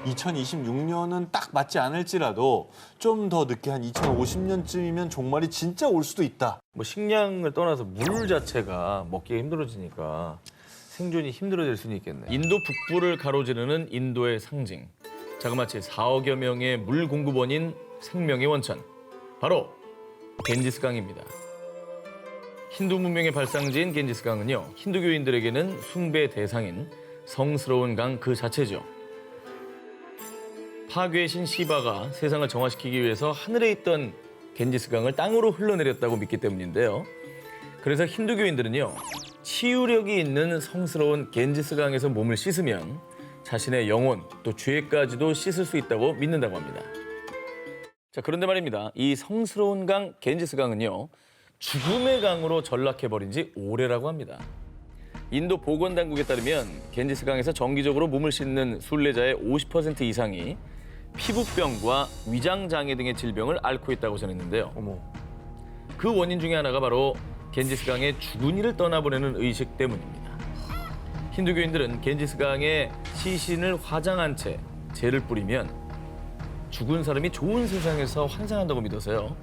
2026년은 딱 맞지 않을지라도 좀 더 늦게 한 2050년쯤이면 종말이 진짜 올 수도 있다. 뭐 식량을 떠나서 물 자체가 먹기가 힘들어지니까 생존이 힘들어질 수는 있겠네. 인도 북부를 가로지르는 인도의 상징. 자그마치 4억여 명의 물 공급원인 생명의 원천. 바로 겐지스강입니다. 힌두 문명의 발상지인 겐지스강은요. 힌두교인들에게는 숭배 대상인 성스러운 강 그 자체죠. 파괴의 신 시바가 세상을 정화시키기 위해서 하늘에 있던 겐지스강을 땅으로 흘러내렸다고 믿기 때문인데요. 그래서 힌두교인들은요. 치유력이 있는 성스러운 겐지스강에서 몸을 씻으면 자신의 영혼 또 죄까지도 씻을 수 있다고 믿는다고 합니다. 자, 그런데 말입니다. 이 성스러운 강 겐지스강은요. 죽음의 강으로 전락해버린 지 오래라고 합니다. 인도 보건당국에 따르면 겐지스강에서 정기적으로 몸을 씻는 순례자의 50% 이상이 피부병과 위장장애 등의 질병을 앓고 있다고 전했는데요. 그 원인 중에 하나가 바로 겐지스강의 죽은 이를 떠나보내는 의식 때문입니다. 힌두교인들은 겐지스강에 시신을 화장한 채 재를 뿌리면 죽은 사람이 좋은 세상에서 환생한다고 믿어서요.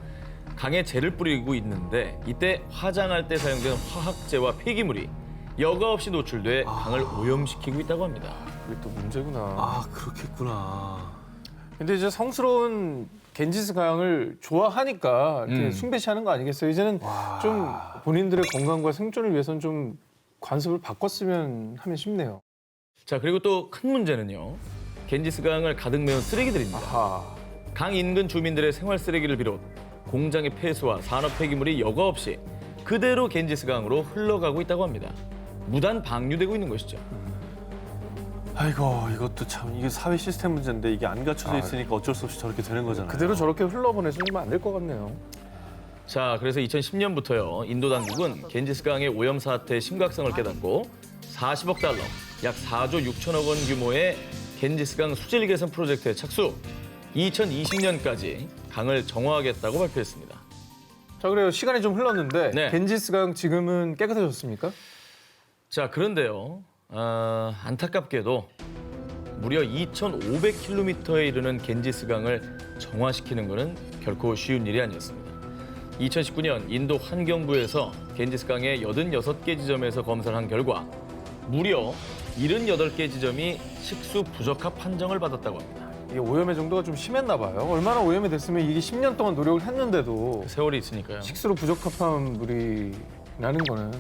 강에 재를 뿌리고 있는데 이때 화장할 때 사용된 화학재와 폐기물이 여과 없이 노출돼 강을 오염시키고 있다고 합니다. 그게 또 문제구나. 아, 그렇겠구나. 근데 이제 성스러운 겐지스 강을 좋아하니까 이렇게 숭배시하는 거 아니겠어요? 이제는 좀 본인들의 건강과 생존을 위해서는 좀 관습을 바꿨으면 하면 싶네요. 자, 그리고 또 큰 문제는요. 겐지스강을 가득 메운 쓰레기들입니다. 아하. 강 인근 주민들의 생활 쓰레기를 비롯 공장의 폐수와 산업 폐기물이 여과 없이 그대로 겐지스강으로 흘러가고 있다고 합니다. 무단 방류되고 있는 것이죠. 아이고, 이것도 참 이게 사회 시스템 문제인데 이게 안 갖춰져 있으니까 어쩔 수 없이 저렇게 되는 거잖아요. 그대로 저렇게 흘러보내주면 안 될 것 같네요. 자, 그래서 2010년부터요. 인도 당국은 겐지스강의 오염 사태의 심각성을 깨닫고 40억 달러, 약 4조 6천억 원 규모의 겐지스강 수질 개선 프로젝트에 착수. 2020년까지 강을 정화하겠다고 발표했습니다. 자, 그래요. 시간이 좀 흘렀는데 네. 겐지스 강 지금은 깨끗해졌습니까? 자, 그런데요. 안타깝게도 무려 2,500km에 이르는 겐지스강을 정화시키는 것은 결코 쉬운 일이 아니었습니다. 2019년 인도 환경부에서 겐지스강의 86개 지점에서 검사를 한 결과 무려 78개 지점이 식수 부적합 판정을 받았다고 합니다. 이게 오염의 정도가 좀 심했나 봐요. 얼마나 오염이 됐으면 이게 10년 동안 노력을 했는데도 세월이 있으니까요. 식수로 부적합한 물이 나는 거는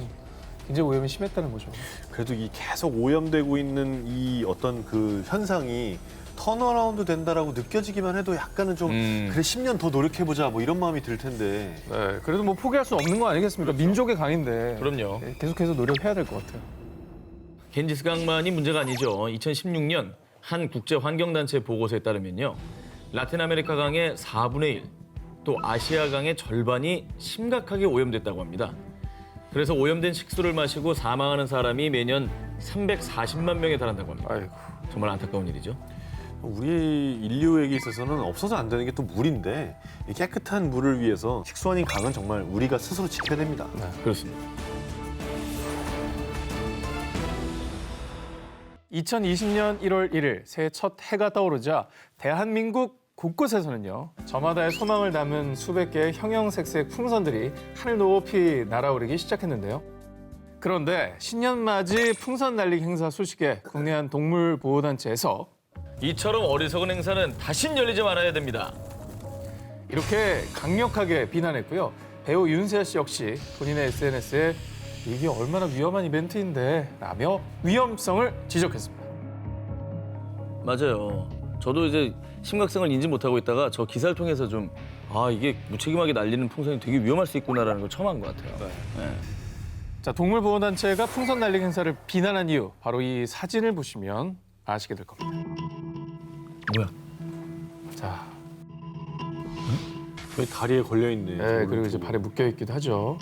굉장히 오염이 심했다는 거죠. 그래도 이 계속 오염되고 있는 이 어떤 그 현상이 턴어라운드 된다라고 느껴지기만 해도 약간은 좀 그래 10년 더 노력해보자 뭐 이런 마음이 들 텐데. 네, 그래도 뭐 포기할 수 없는 거 아니겠습니까? 민족의 강인데. 그럼요. 네, 계속해서 노력해야 될 것 같아요. 겐지스강만이 문제가 아니죠. 2016년 한 국제 환경단체 보고서에 따르면요. 라틴 아메리카 강의 4분의 1, 또 아시아 강의 절반이 심각하게 오염됐다고 합니다. 그래서 오염된 식수를 마시고 사망하는 사람이 매년 340만 명에 달한다고 합니다. 아이고. 정말 안타까운 일이죠. 우리 인류에게 있어서는 없어서 안 되는 게 또 물인데 이 깨끗한 물을 위해서 식수 아닌 강은 정말 우리가 스스로 지켜야 됩니다. 그렇습니다. 2020년 1월 1일 새해 첫 해가 떠오르자 대한민국 곳곳에서는요. 저마다의 소망을 담은 수백 개의 형형색색 풍선들이 하늘 높이 날아오르기 시작했는데요. 그런데 신년맞이 풍선 날리기 행사 소식에 국내 한 동물보호단체에서 이처럼 어리석은 행사는 다신 열리지 말아야 됩니다. 이렇게 강력하게 비난했고요. 배우 윤세아 씨 역시 본인의 SNS에 이게 얼마나 위험한 이벤트인데 라며 위험성을 지적했습니다. 맞아요. 저도 이제 심각성을 인지 못하고 있다가 저 기사를 통해서 좀 이게 무책임하게 날리는 풍선이 되게 위험할 수 있구나라는 걸 처음 한 것 같아요. 네. 자, 동물보호단체가 풍선 날리기 행사를 비난한 이유 바로 이 사진을 보시면 아시게 될 겁니다. 뭐야? 자, 거의 다리에 걸려있네. 네, 그리고 이제 발에 묶여 있기도 하죠.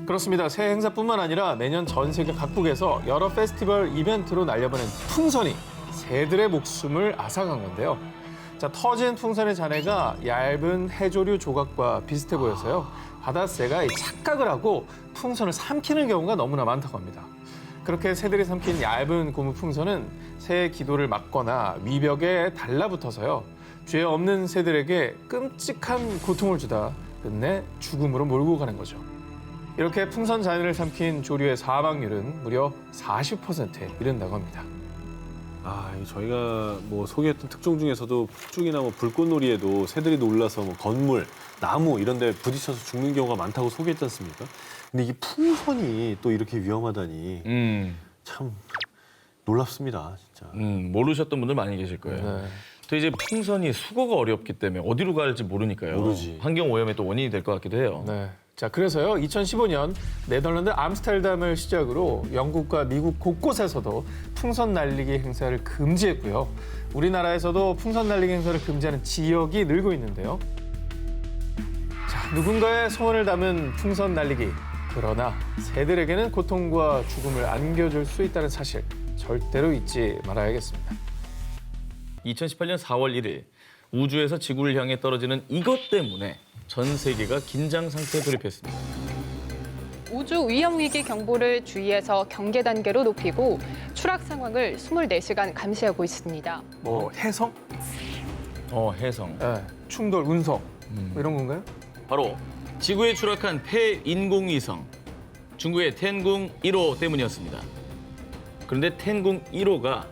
그렇습니다. 새해 행사뿐만 아니라 매년 전 세계 각국에서 여러 페스티벌 이벤트로 날려보낸 풍선이 새들의 목숨을 앗아간 건데요. 자, 터진 풍선의 잔해가 얇은 해조류 조각과 비슷해 보여서요. 바다새가 착각을 하고 풍선을 삼키는 경우가 너무나 많다고 합니다. 그렇게 새들이 삼킨 얇은 고무 풍선은 새의 기도를 막거나 위벽에 달라붙어서요. 죄 없는 새들에게 끔찍한 고통을 주다 끝내 죽음으로 몰고 가는 거죠. 이렇게 풍선 잔해를 삼킨 조류의 사망률은 무려 40%에 이른다고 합니다. 저희가 뭐 소개했던 특종 중에서도 폭죽이나 뭐 불꽃놀이에도 새들이 놀라서 뭐 건물, 나무 이런 데 부딪혀서 죽는 경우가 많다고 소개했지 않습니까? 근데 이게 풍선이 또 이렇게 위험하다니 참 놀랍습니다, 진짜. 모르셨던 분들 많이 계실 거예요. 네. 또 이제 풍선이 수거가 어렵기 때문에 어디로 갈지 모르니까요. 모르지. 환경 오염의 또 원인이 될 것 같기도 해요. 네. 자, 그래서요. 2015년 네덜란드 암스테르담을 시작으로 영국과 미국 곳곳에서도 풍선 날리기 행사를 금지했고요. 우리나라에서도 풍선 날리기 행사를 금지하는 지역이 늘고 있는데요. 자, 누군가의 소원을 담은 풍선 날리기. 그러나 새들에게는 고통과 죽음을 안겨줄 수 있다는 사실 절대로 잊지 말아야겠습니다. 2018년 4월 1일 우주에서 지구를 향해 떨어지는 이것 때문에 전 세계가 긴장 상태에 돌입했습니다. 우주 위험위기 경보를 주위에서 경계 단계로 높이고 추락 상황을 24시간 감시하고 있습니다. 뭐 해성? 해성. 네. 충돌, 운석 뭐 이런 건가요? 바로 지구에 추락한 폐인공위성 중국의 텐궁 1호 때문이었습니다. 그런데 텐궁 1호가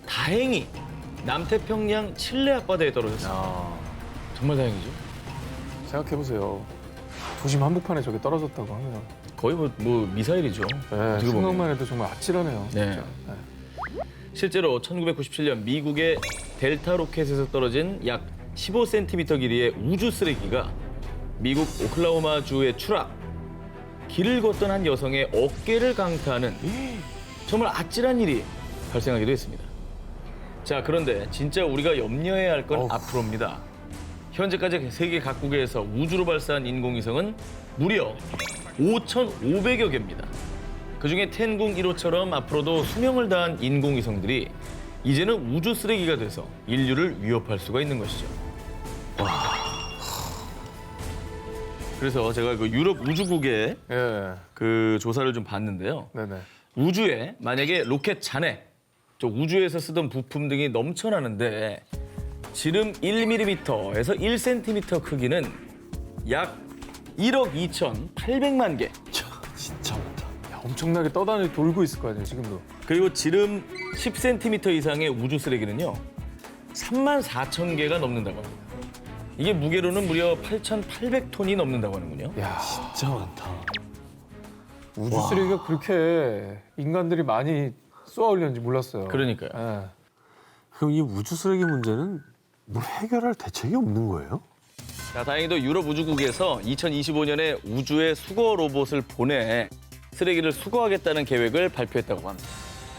다행히 남태평양 칠레 앞바다에 떨어졌습니다. 정말 다행이죠. 생각해보세요. 도심 한복판에 저게 떨어졌다고 하면 거의 뭐 미사일이죠. 네, 어떻게 보면. 생각만 해도 정말 아찔하네요. 네. 진짜. 네. 실제로 1997년 미국의 델타 로켓에서 떨어진 약 15cm 길이의 우주 쓰레기가 미국 오클라호마주에 추락. 길을 걷던 한 여성의 어깨를 강타하는 정말 아찔한 일이 발생하기도 했습니다. 자, 그런데 진짜 우리가 염려해야 할 건 앞으로입니다. 현재까지 세계 각국에서 우주로 발사한 인공위성은 무려 5,500여 개입니다. 그중에 텐궁 1호처럼 앞으로도 수명을 다한 인공위성들이 이제는 우주 쓰레기가 돼서 인류를 위협할 수가 있는 것이죠. 그래서 제가 그 유럽 우주국의 예. 그 조사를 좀 봤는데요. 네네. 우주에 만약에 로켓 잔해, 저 우주에서 쓰던 부품 등이 넘쳐나는데 지름 1mm에서 1cm 크기는 약 1억 2,800만 개. 진짜 많다. 야, 엄청나게 떠다니 돌고 있을 거 아니에요, 지금도. 그리고 지름 10cm 이상의 우주 쓰레기는요. 34,000개가 넘는다고 합니다. 이게 무게로는 무려 8,800톤이 넘는다고 하는군요. 야, 진짜 많다. 우주 쓰레기가 그렇게 인간들이 많이 쏘아 올렸는지 몰랐어요. 그러니까요. 예. 그럼 이 우주 쓰레기 문제는 뭘 해결할 대책이 없는 거예요? 자, 다행히도 유럽 우주국에서 2025년에 우주에 수거 로봇을 보내 쓰레기를 수거하겠다는 계획을 발표했다고 합니다.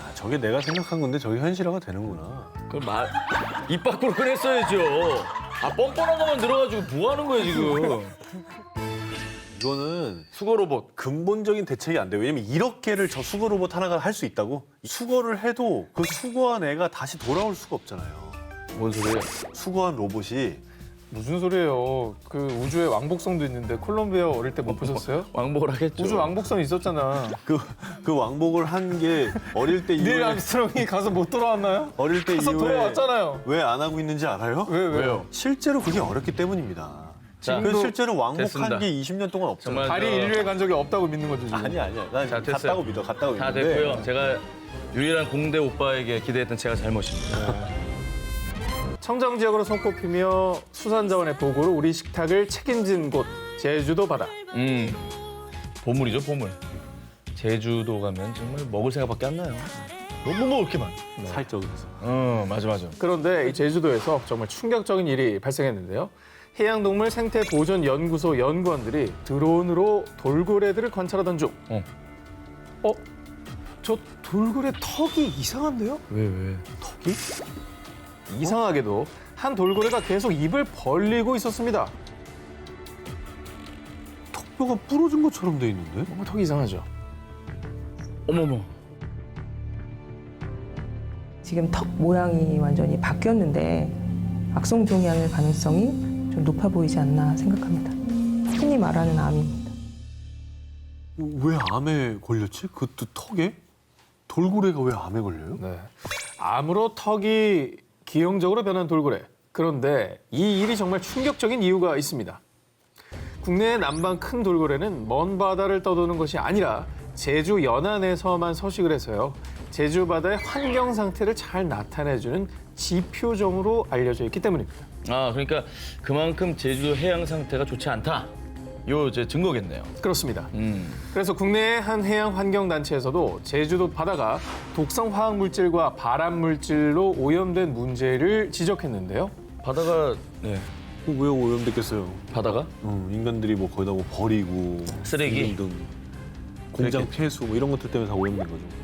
야, 저게 내가 생각한 건데 저게 현실화가 되는구나. 그걸 입 밖으로 꺼냈어야죠. 뻔뻔한 것만 들어가지고 뭐 하는 거예요, 지금. 이거는 수거 로봇. 근본적인 대책이 안 돼요. 왜냐면 1억 개를 저 수거 로봇 하나가 할 수 있다고? 수거를 해도 그 수거한 애가 다시 돌아올 수가 없잖아요. 뭔 소리예요? 수거한 로봇이 무슨 소리예요? 그 우주에 왕복성도 있는데 콜롬비아 어릴 때 못 보셨어요? 왕복을 하겠죠. 우주 왕복성 있었잖아. 그 왕복을 한 게 어릴 때 닐 이후에 암스트롱이 가서 못 돌아왔나요? 어릴 때 가서 이후에 돌아왔잖아요. 왜 안 하고 있는지 알아요? 왜요? 실제로 그게 어렵기 때문입니다. 자, 그 실제로 왕복한 됐습니다. 게 20년 동안 없잖아요. 정말 달이 인류에 간 적이 없다고 믿는 거죠, 지금. 아니야. 난 자, 됐어요. 갔다고 믿어. 갔다고 다 믿는데. 됐고요. 제가 유일한 공대 오빠에게 기대했던 제가 잘못입니다. 청정 지역으로 손꼽히며 수산자원의 보고로 우리 식탁을 책임진 곳 제주도 바다. 보물이죠, 보물. 제주도 가면 정말 먹을 생각밖에 안 나요. 너무 먹을 게 많아. 사회적으로. 맞아. 그런데 이 제주도에서 정말 충격적인 일이 발생했는데요. 해양동물 생태보존연구소 연구원들이 드론으로 돌고래들을 관찰하던 중 저 돌고래 턱이 이상한데요? 왜? 턱이? 이상하게도 한 돌고래가 계속 입을 벌리고 있었습니다. 턱뼈가 부러진 것처럼 돼 있는데? 뭔가 턱이 이상하죠? 어머머. 지금 턱 모양이 완전히 바뀌었는데 악성 종양일 가능성이 좀 높아 보이지 않나 생각합니다. 흔히 말하는 암입니다. 왜 암에 걸렸지? 그 턱에? 돌고래가 왜 암에 걸려요? 네. 암으로 턱이 기형적으로 변한 돌고래. 그런데 이 일이 정말 충격적인 이유가 있습니다. 국내의 남방 큰 돌고래는 먼 바다를 떠도는 것이 아니라 제주 연안에서만 서식을 해서요. 제주 바다의 환경 상태를 잘 나타내주는 지표종으로 알려져 있기 때문입니다. 그러니까 그만큼 제주도 해양 상태가 좋지 않다. 요 이제 증거겠네요. 그렇습니다. 그래서 국내의 한 해양 환경 단체에서도 제주도 바다가 독성 화학 물질과 발암 물질로 오염된 문제를 지적했는데요. 바다가 왜 오염됐겠어요? 바다가 인간들이 뭐 거기다 뭐 버리고 쓰레기 등 공장 폐수 뭐 이런 것들 때문에 다 오염된 거죠.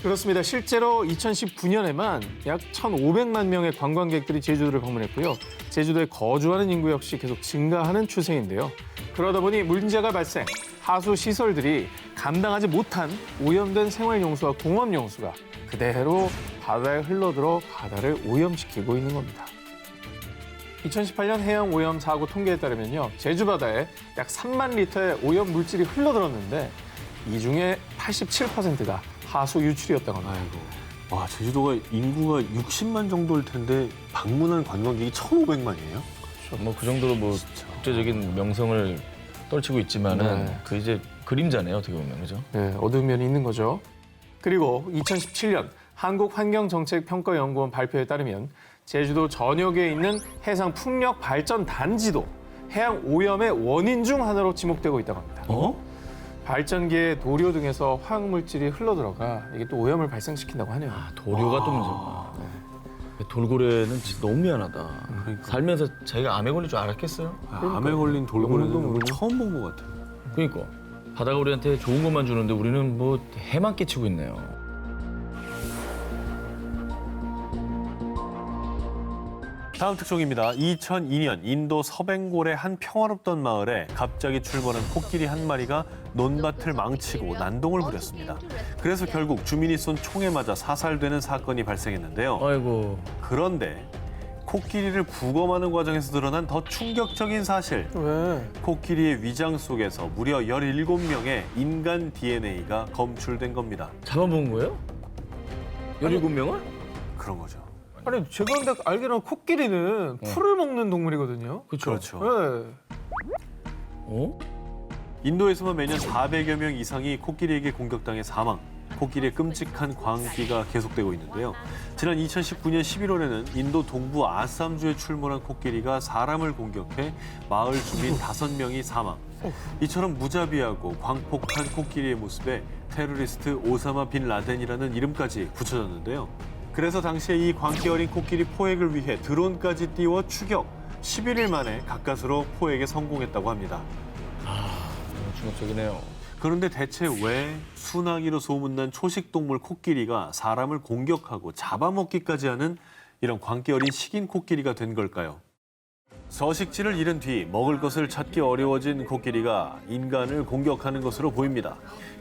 그렇습니다. 실제로 2019년에만 약 1,500만 명의 관광객들이 제주도를 방문했고요. 제주도에 거주하는 인구 역시 계속 증가하는 추세인데요. 그러다 보니 문제가 발생, 하수 시설들이 감당하지 못한 오염된 생활용수와 공업용수가 그대로 바다에 흘러들어 바다를 오염시키고 있는 겁니다. 2018년 해양 오염 사고 통계에 따르면요. 제주 바다에 약 3만 리터의 오염 물질이 흘러들었는데 이 중에 87%가 하수 유출이었다고 합니다. 아이고. 와, 제주도가 인구가 60만 정도일 텐데 방문한 관광객이 1,500만이에요? 뭐 그 정도로 뭐 국제적인 명성을 떨치고 있지만은 네. 그 이제 그림자네요, 어떻게 보면. 그죠? 네, 어두운 면이 있는 거죠. 그리고 2017년 한국환경정책평가연구원 발표에 따르면 제주도 전역에 있는 해상 풍력 발전 단지도 해양 오염의 원인 중 하나로 지목되고 있다고 합니다. 발전기에 도료 등에서 화학물질이 흘러들어가 이게 또 오염을 발생시킨다고 하네요. 도료가 또 문제구나. 돌고래는 진짜 너무 미안하다. 살면서 자기가 암에 걸릴 줄 알았겠어요? 암에 걸린 돌고래는 모르고. 처음 본 것 같아요. 그러니까 바다가 우리한테 좋은 것만 주는데 우리는 뭐 해만 끼치고 있네요. 다음 특종입니다. 2002년 인도 서벵골의 한 평화롭던 마을에 갑자기 출몰한 코끼리 한 마리가 논밭을 망치고 난동을 부렸습니다. 그래서 결국 주민이 쏜 총에 맞아 사살되는 사건이 발생했는데요. 아이고. 그런데 코끼리를 부검하는 과정에서 드러난 더 충격적인 사실. 왜? 코끼리의 위장 속에서 무려 17명의 인간 DNA가 검출된 겁니다. 잡아본 거예요? 17명을? 그런 거죠. 아니 제가 근데 알기로는 코끼리는 풀을 먹는 동물이거든요. 그렇죠. 네. 인도에서만 매년 400여 명 이상이 코끼리에게 공격당해 사망. 코끼리의 끔찍한 광기가 계속되고 있는데요. 지난 2019년 11월에는 인도 동부 아삼주에 출몰한 코끼리가 사람을 공격해 마을 주민 5명이 사망. 이처럼 무자비하고 광폭한 코끼리의 모습에 테러리스트 오사마 빈 라덴이라는 이름까지 붙여졌는데요. 그래서 당시에 이 광기 어린 코끼리 포획을 위해 드론까지 띄워 추격, 11일 만에 가까스로 포획에 성공했다고 합니다. 너무 충격적이네요. 그런데 대체 왜 순하기로 소문난 초식동물 코끼리가 사람을 공격하고 잡아먹기까지 하는 이런 광기 어린 식인 코끼리가 된 걸까요? 서식지를 잃은 뒤 먹을 것을 찾기 어려워진 코끼리가 인간을 공격하는 것으로 보입니다.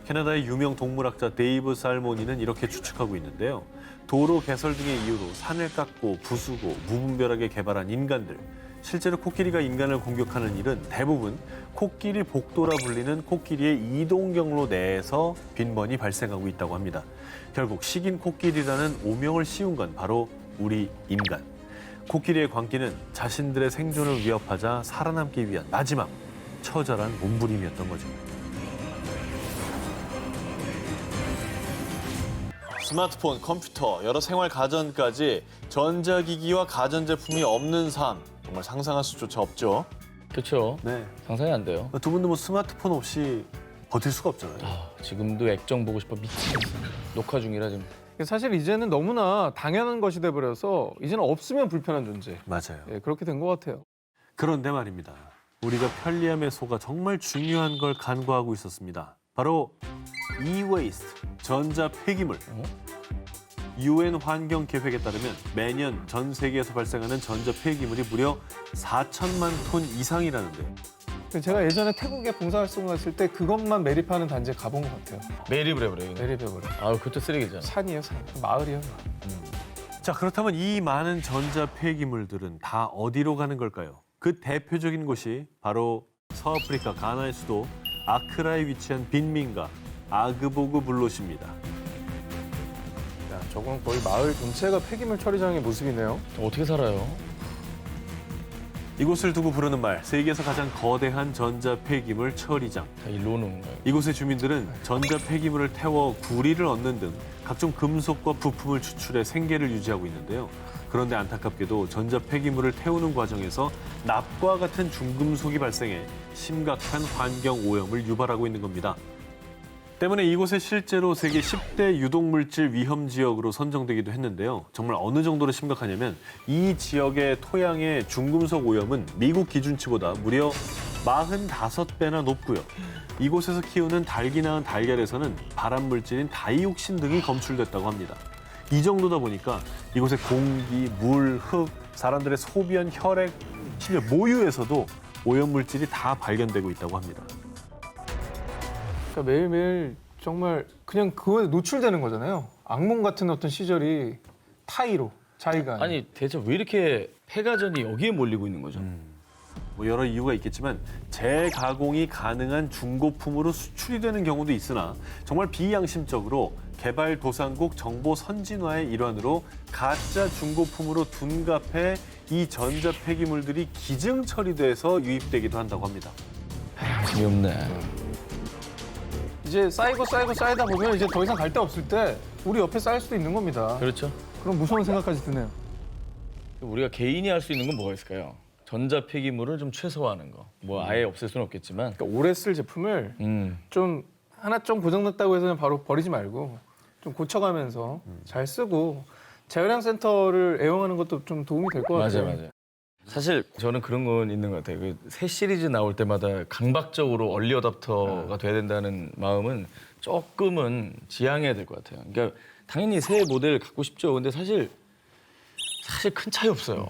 캐나다의 유명 동물학자 데이브 살모니는 이렇게 추측하고 있는데요. 도로 개설 등의 이유로 산을 깎고 부수고 무분별하게 개발한 인간들. 실제로 코끼리가 인간을 공격하는 일은 대부분 코끼리 복도라 불리는 코끼리의 이동 경로 내에서 빈번히 발생하고 있다고 합니다. 결국 식인 코끼리라는 오명을 씌운 건 바로 우리 인간. 코끼리의 광기는 자신들의 생존을 위협하자 살아남기 위한 마지막 처절한 몸부림이었던 거죠. 스마트폰, 컴퓨터, 여러 생활 가전까지 전자기기와 가전제품이 없는 삶. 정말 상상할 수조차 없죠. 그렇죠. 네. 상상이 안 돼요. 두 분도 뭐 스마트폰 없이 버틸 수가 없잖아요. 지금도 액정 보고 싶어 미치겠어. 녹화 중이라 지금. 사실 이제는 너무나 당연한 것이 돼버려서 이제는 없으면 불편한 존재. 맞아요. 예, 그렇게 된 것 같아요. 그런데 말입니다. 우리가 편리함에 속아 정말 중요한 걸 간과하고 있었습니다. 바로 e-waste, 전자 폐기물. UN 환경 계획에 따르면 매년 전 세계에서 발생하는 전자 폐기물이 무려 4천만 톤 이상이라는데요. 제가 예전에 태국에 봉사활동 갔을 때 그것만 매립하는 단지에 가본 것 같아요. 매립을 해버려요. 매립해버려. 아, 그것도 쓰레기잖아. 산이에요, 산. 마을이에요. 자, 그렇다면 이 많은 전자 폐기물들은 다 어디로 가는 걸까요? 그 대표적인 곳이 바로 서아프리카 가나의 수도 아크라에 위치한 빈민가 아그보그 블롯입니다. 야, 저건 거의 마을 전체가 폐기물 처리장의 모습이네요. 어떻게 살아요? 이곳을 두고 부르는 말, 세계에서 가장 거대한 전자 폐기물 처리장. 다 일로 오는 거예요. 이곳의 주민들은 전자 폐기물을 태워 구리를 얻는 등 각종 금속과 부품을 추출해 생계를 유지하고 있는데요. 그런데 안타깝게도 전자 폐기물을 태우는 과정에서 납과 같은 중금속이 발생해 심각한 환경 오염을 유발하고 있는 겁니다. 때문에 이곳에 실제로 세계 10대 유독물질 위험 지역으로 선정되기도 했는데요. 정말 어느 정도로 심각하냐면 이 지역의 토양의 중금속 오염은 미국 기준치보다 무려 45배나 높고요. 이곳에서 키우는 닭이 낳은 달걀에서는 발암물질인 다이옥신 등이 검출됐다고 합니다. 이 정도다 보니까 이곳의 공기, 물, 흙, 사람들의 소변, 혈액, 심지어 모유에서도 오염물질이 다 발견되고 있다고 합니다. 그러니까 매일매일 정말 그냥 그거에 노출되는 거잖아요. 악몽 같은 어떤 시절이 타이로, 자의가. 아니 대체 왜 이렇게 폐가전이 여기에 몰리고 있는 거죠? 뭐 여러 이유가 있겠지만 재가공이 가능한 중고품으로 수출이 되는 경우도 있으나 정말 비양심적으로 개발도상국 정보 선진화의 일환으로 가짜 중고품으로 둔갑해 이 전자 폐기물들이 기증 처리돼서 유입되기도 한다고 합니다. 재미없네. 이제 쌓이고 쌓이다 보면 이제 더 이상 갈 데 없을 때 우리 옆에 쌓일 수도 있는 겁니다. 그렇죠. 그럼 무서운 생각까지 드네요. 우리가 개인이 할 수 있는 건 뭐가 있을까요? 전자 폐기물을 좀 최소화하는 거. 뭐 아예 없앨 수는 없겠지만. 그러니까 오래 쓸 제품을 좀 하나 좀 고장났다고 해서 바로 버리지 말고 좀 고쳐가면서 잘 쓰고 재활용 센터를 애용하는 것도 좀 도움이 될 것 같아요. 맞아요. 사실 저는 그런 건 있는 것 같아요. 그 새 시리즈 나올 때마다 강박적으로 얼리 어답터가 돼야 된다는 마음은 조금은 지양해야 될 것 같아요. 그러니까 당연히 새 모델 갖고 싶죠. 근데 사실 큰 차이 없어요.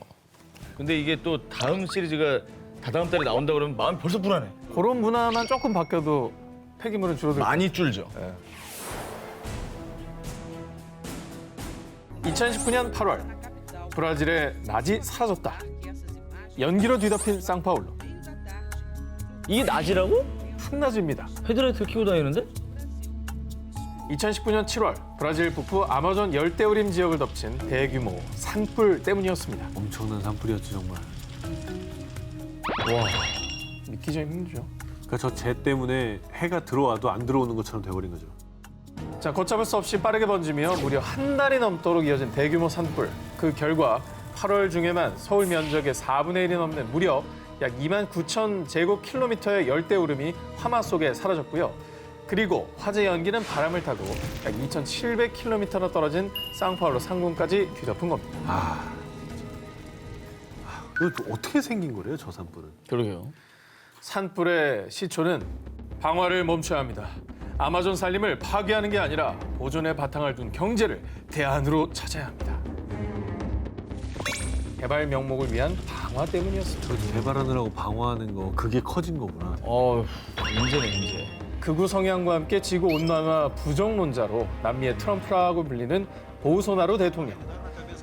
근데 이게 또 다음 시리즈가 다다음 달에 나온다 그러면 마음이 벌써 불안해. 그런 문화만 조금 바뀌어도 폐기물은 줄어들 많이 줄죠. 2019년 8월 브라질의 낮이 사라졌다. 연기로 뒤덮인 상파울루. 이게 낮이라고? 한낮입니다. 헤드라이트를 켜고 다니는데? 2019년 7월 브라질 북부 아마존 열대우림 지역을 덮친 대규모 산불 때문이었습니다. 엄청난 산불이었죠, 정말. 와, 믿기 좀 힘들죠. 그러니까 저 재 때문에 해가 들어와도 안 들어오는 것처럼 돼버린 거죠. 자, 걷잡을 수 없이 빠르게 번지며 무려 한 달이 넘도록 이어진 대규모 산불. 그 결과 8월 중에만 서울 면적의 4분의 1이 넘는 무려 약 2만 9천 제곱킬로미터의 열대우림이 화마 속에 사라졌고요. 그리고 화재 연기는 바람을 타고 약 2,700km나 떨어진 상파울로 상공까지 뒤덮은 겁니다. 이거 또 어떻게 생긴 거래요, 저 산불은? 그러게요. 산불의 시초는 방화를 멈춰야 합니다. 아마존 산림을 파괴하는 게 아니라 보존의 바탕을 둔 경제를 대안으로 찾아야 합니다. 개발 명목을 위한 방화 때문이었습니다. 저 개발하느라고 방어하는 거 그게 커진 거구나. 문제네, 문제. 극우 성향과 함께 지구 온난화 부정론자로 남미의 트럼프라고 불리는 보우소나루 대통령.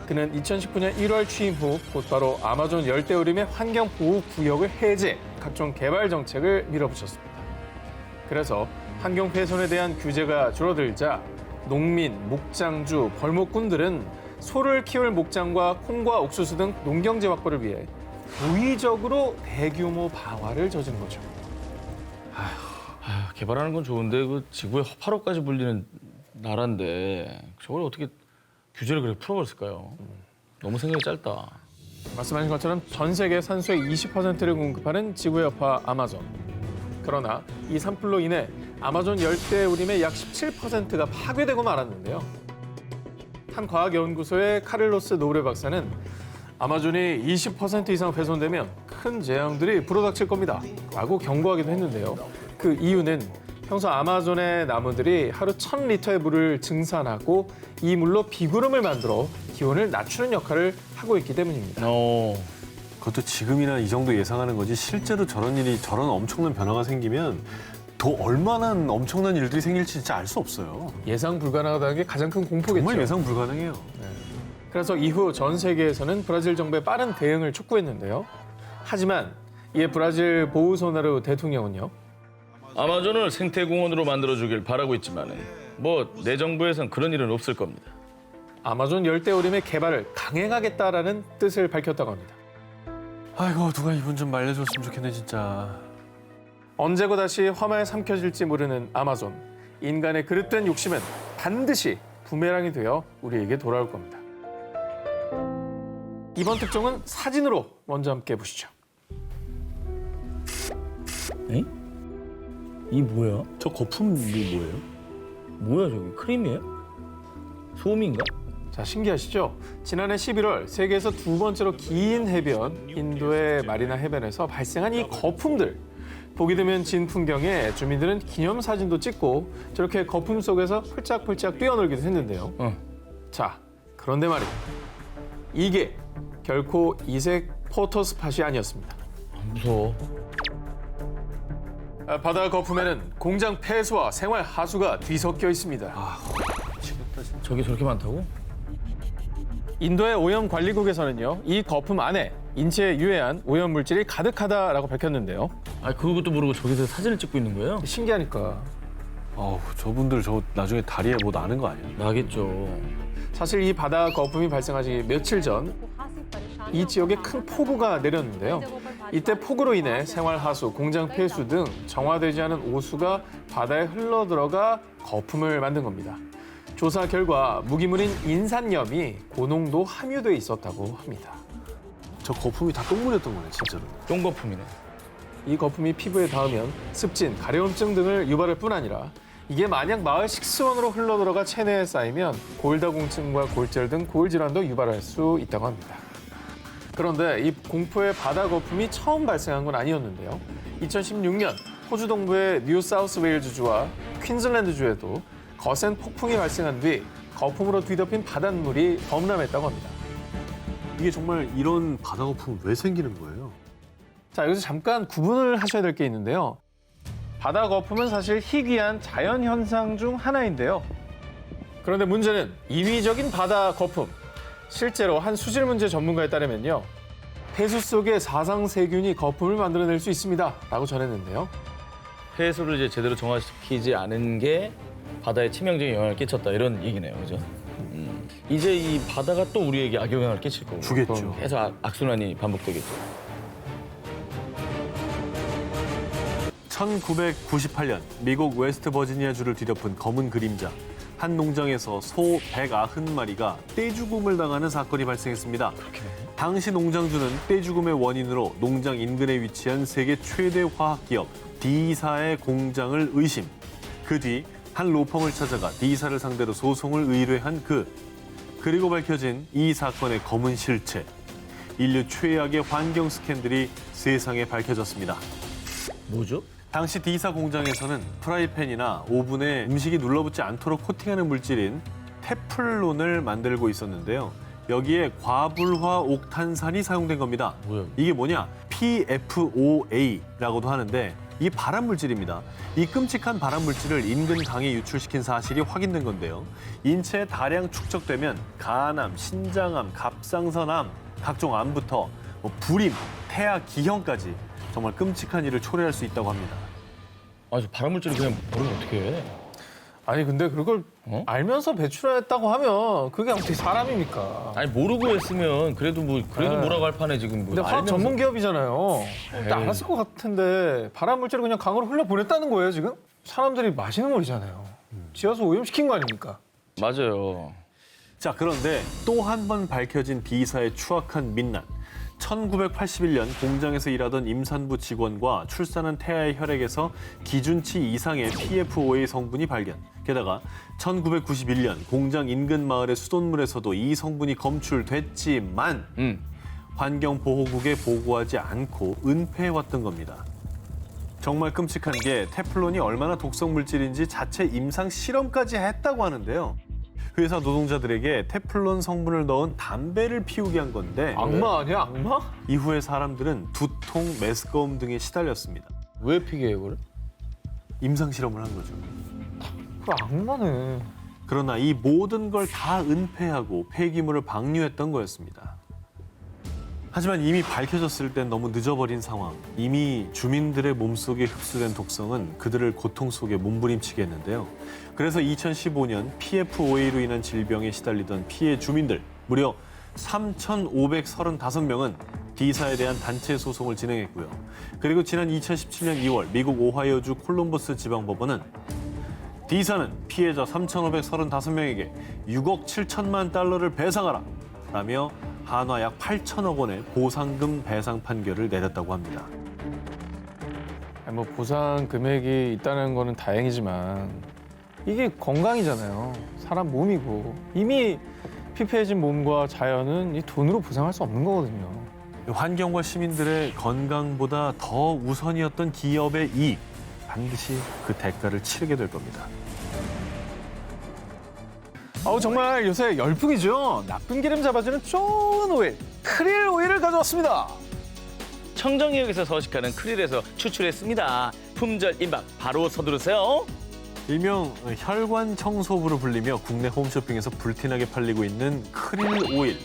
그는 2019년 1월 취임 후 곧바로 아마존 열대우림의 환경보호구역을 해제, 각종 개발 정책을 밀어붙였습니다. 그래서 환경 훼손에 대한 규제가 줄어들자 농민, 목장주, 벌목꾼들은 소를 키울 목장과 콩과 옥수수 등 농경재 확보를 위해 무의적으로 대규모 방화를 저지른 거죠. 개발하는 건 좋은데 그 지구의 허파로까지 불리는 나라인데 저걸 어떻게 규제를 그렇게 풀어버렸을까요? 너무 생각이 짧다. 말씀하신 것처럼 전 세계 산소의 20%를 공급하는 지구의 여파 아마존. 그러나 이 산불로 인해 아마존 열대우림의 약 17%가 파괴되고 말았는데요. 한 과학연구소의 카를로스 노브레 박사는 아마존이 20% 이상 훼손되면 큰 재앙들이 불어닥칠 겁니다. 라고 경고하기도 했는데요. 그 이유는 평소 아마존의 나무들이 하루 1,000리터의 물을 증산하고 이 물로 비구름을 만들어 기온을 낮추는 역할을 하고 있기 때문입니다. 그것도 지금이나 이 정도 예상하는 거지 실제로 저런 엄청난 변화가 생기면 더 얼마나 엄청난 일들이 생길지 진짜 알 수 없어요. 예상 불가능하다는 게 가장 큰 공포겠죠. 정말 예상 불가능해요. 그래서 이후 전 세계에서는 브라질 정부의 빠른 대응을 촉구했는데요. 하지만 이에 브라질 보우소나루 대통령은요. 아마존을 생태공원으로 만들어주길 바라고 있지만 내 정부에선 그런 일은 없을 겁니다. 아마존 열대우림의 개발을 강행하겠다라는 뜻을 밝혔다고 합니다. 아이고 누가 이분 좀 말려줬으면 좋겠네 진짜. 언제고 다시 화마에 삼켜질지 모르는 아마존. 인간의 그릇된 욕심은 반드시 부메랑이 되어 우리에게 돌아올 겁니다. 이번 특종은 사진으로 먼저 함께 보시죠. 에? 이 뭐야? 저 거품이 뭐예요? 뭐야 저기? 크림이에요? 솜인가? 자, 신기하시죠? 지난해 11월 세계에서 두 번째로 긴 해변 인도의 마리나 해변에서 발생한 이 거품들. 보기 드문 진 풍경에 주민들은 기념사진도 찍고 저렇게 거품 속에서 펄짝펄짝 뛰어놀기도 했는데요. 자, 그런데 말이에요. 이게 결코 이색 포토스팟이 아니었습니다. 무서워. 바다 거품에는 공장 폐수와 생활 하수가 뒤섞여 있습니다. 저게 저렇게 많다고? 인도의 오염관리국에서는요, 이 거품 안에 인체에 유해한 오염물질이 가득하다라고 밝혔는데요. 그것도 모르고 저기서 사진을 찍고 있는 거예요? 신기하니까. 저분들 저 나중에 다리에 뭐 나는 거 아니야? 나겠죠. 사실 이 바다 거품이 발생하기 며칠 전 이 지역에 큰 폭우가 내렸는데요. 이때 폭우로 인해 생활하수, 공장 폐수 등 정화되지 않은 오수가 바다에 흘러들어가 거품을 만든 겁니다. 조사 결과 무기물인 인산염이 고농도 함유돼 있었다고 합니다. 저 거품이 다 똥물이었던 거네 진짜로. 똥거품이네. 이 거품이 피부에 닿으면 습진, 가려움증 등을 유발할 뿐 아니라 이게 만약 마을 식수원으로 흘러들어가 체내에 쌓이면 골다공증과 골절 등 골질환도 유발할 수 있다고 합니다. 그런데 이 공포의 바다 거품이 처음 발생한 건 아니었는데요. 2016년 호주 동부의 뉴 사우스 웨일즈주와 퀸즐랜드주에도 거센 폭풍이 발생한 뒤 거품으로 뒤덮인 바닷물이 범람했다고 합니다. 이게 정말 이런 바다 거품은 왜 생기는 거예요? 자, 여기서 잠깐 구분을 하셔야 될 게 있는데요. 바다 거품은 사실 희귀한 자연 현상 중 하나인데요. 그런데 문제는 인위적인 바다 거품. 실제로 한 수질 문제 전문가에 따르면요. 폐수 속에 사상세균이 거품을 만들어낼 수 있습니다. 라고 전했는데요. 폐수를 이제 제대로 정화시키지 않은 게 바다에 치명적인 영향을 끼쳤다 이런 얘기네요, 그죠? 이제 이 바다가 또 우리에게 악영향을 끼칠 거고. 주겠죠. 계속 악순환이 반복되겠죠. 1998년 미국 웨스트버지니아주를 뒤덮은 검은 그림자. 한 농장에서 소 190마리가 떼죽음을 당하는 사건이 발생했습니다. 당시 농장주는 떼죽음의 원인으로 농장 인근에 위치한 세계 최대 화학기업 D사의 공장을 의심. 그 뒤 한 로펌을 찾아가 D사를 상대로 소송을 의뢰한 그리고 밝혀진 이 사건의 검은 실체. 인류 최악의 환경 스캔들이 세상에 밝혀졌습니다. 뭐죠? 당시 D사 공장에서는 프라이팬이나 오븐에 음식이 눌러붙지 않도록 코팅하는 물질인 테플론을 만들고 있었는데요. 여기에 과불화 옥탄산이 사용된 겁니다. 이게 뭐냐? PFOA라고도 하는데 이 발암 물질입니다. 이 끔찍한 발암 물질을 인근 강에 유출시킨 사실이 확인된 건데요. 인체에 다량 축적되면 간암, 신장암, 갑상선암, 각종 암부터 불임, 태아, 기형까지 정말 끔찍한 일을 초래할 수 있다고 합니다. 아, 저 발암물질을 그냥 버리면 어떻게 해? 아니 근데 그걸 알면서 배출했다고 하면 그게 어떻게 사람입니까? 아니 모르고 했으면 그래도 뭐라고 할 판에 지금 뭐 근데 화학 알면서. 전문 기업이잖아요. 알았을 것 같은데 발암 물질을 그냥 강으로 흘려 보냈다는 거예요 지금? 사람들이 마시는 물이잖아요. 지어서 오염시킨 거 아닙니까? 맞아요. 자, 그런데 또 한 번 밝혀진 D사의 추악한 민난. 1981년 공장에서 일하던 임산부 직원과 출산한 태아의 혈액에서 기준치 이상의 PFOA 성분이 발견. 게다가 1991년 공장 인근 마을의 수돗물에서도 이 성분이 검출됐지만 환경보호국에 보고하지 않고 은폐해왔던 겁니다. 정말 끔찍한 게 테플론이 얼마나 독성 물질인지 자체 임상 실험까지 했다고 하는데요. 회사 노동자들에게 테플론 성분을 넣은 담배를 피우게 한 건데 악마 아니야 악마? 이후에 사람들은 두통, 메스꺼움 등에 시달렸습니다. 왜 피게 해요, 그걸? 임상 실험을 한 거죠. 그 악마네. 그러나 이 모든 걸 다 은폐하고 폐기물을 방류했던 거였습니다. 하지만 이미 밝혀졌을 땐 너무 늦어버린 상황. 이미 주민들의 몸속에 흡수된 독성은 그들을 고통 속에 몸부림치게 했는데요. 그래서 2015년 PFOA로 인한 질병에 시달리던 피해 주민들 무려 3,535명은 D사에 대한 단체 소송을 진행했고요. 그리고 지난 2017년 2월 미국 오하이오주 콜럼버스 지방법원은 D사는 피해자 3,535명에게 6억 7천만 달러를 배상하라 라며 한화 약 8천억 원의 보상금 배상 판결을 내렸다고 합니다. 뭐 보상 금액이 있다는 거는 다행이지만 이게 건강이잖아요. 사람 몸이고 이미 피폐해진 몸과 자연은 이 돈으로 보상할 수 없는 거거든요. 환경과 시민들의 건강보다 더 우선이었던 기업의 이익, 반드시 그 대가를 치르게 될 겁니다. 정말 요새 열풍이죠. 나쁜 기름 잡아주는 좋은 오일, 크릴 오일을 가져왔습니다. 청정지역에서 서식하는 크릴에서 추출했습니다. 품절 임박 바로 서두르세요. 일명 혈관 청소부로 불리며 국내 홈쇼핑에서 불티나게 팔리고 있는 크릴 오일.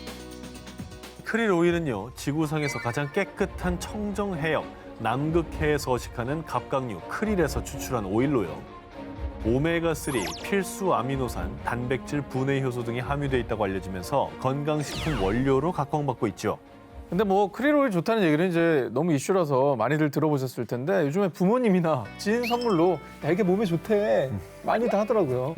크릴 오일은요, 지구상에서 가장 깨끗한 청정 해역, 남극해에 서식하는 갑각류 크릴에서 추출한 오일로요. 오메가3, 필수 아미노산, 단백질, 분해 효소 등이 함유돼 있다고 알려지면서 건강식품 원료로 각광받고 있죠. 근데 뭐 크릴 오일 좋다는 얘기는 이제 너무 이슈라서 많이들 들어보셨을 텐데 요즘에 부모님이나 지인 선물로 애기 몸에 좋대 많이들 하더라고요.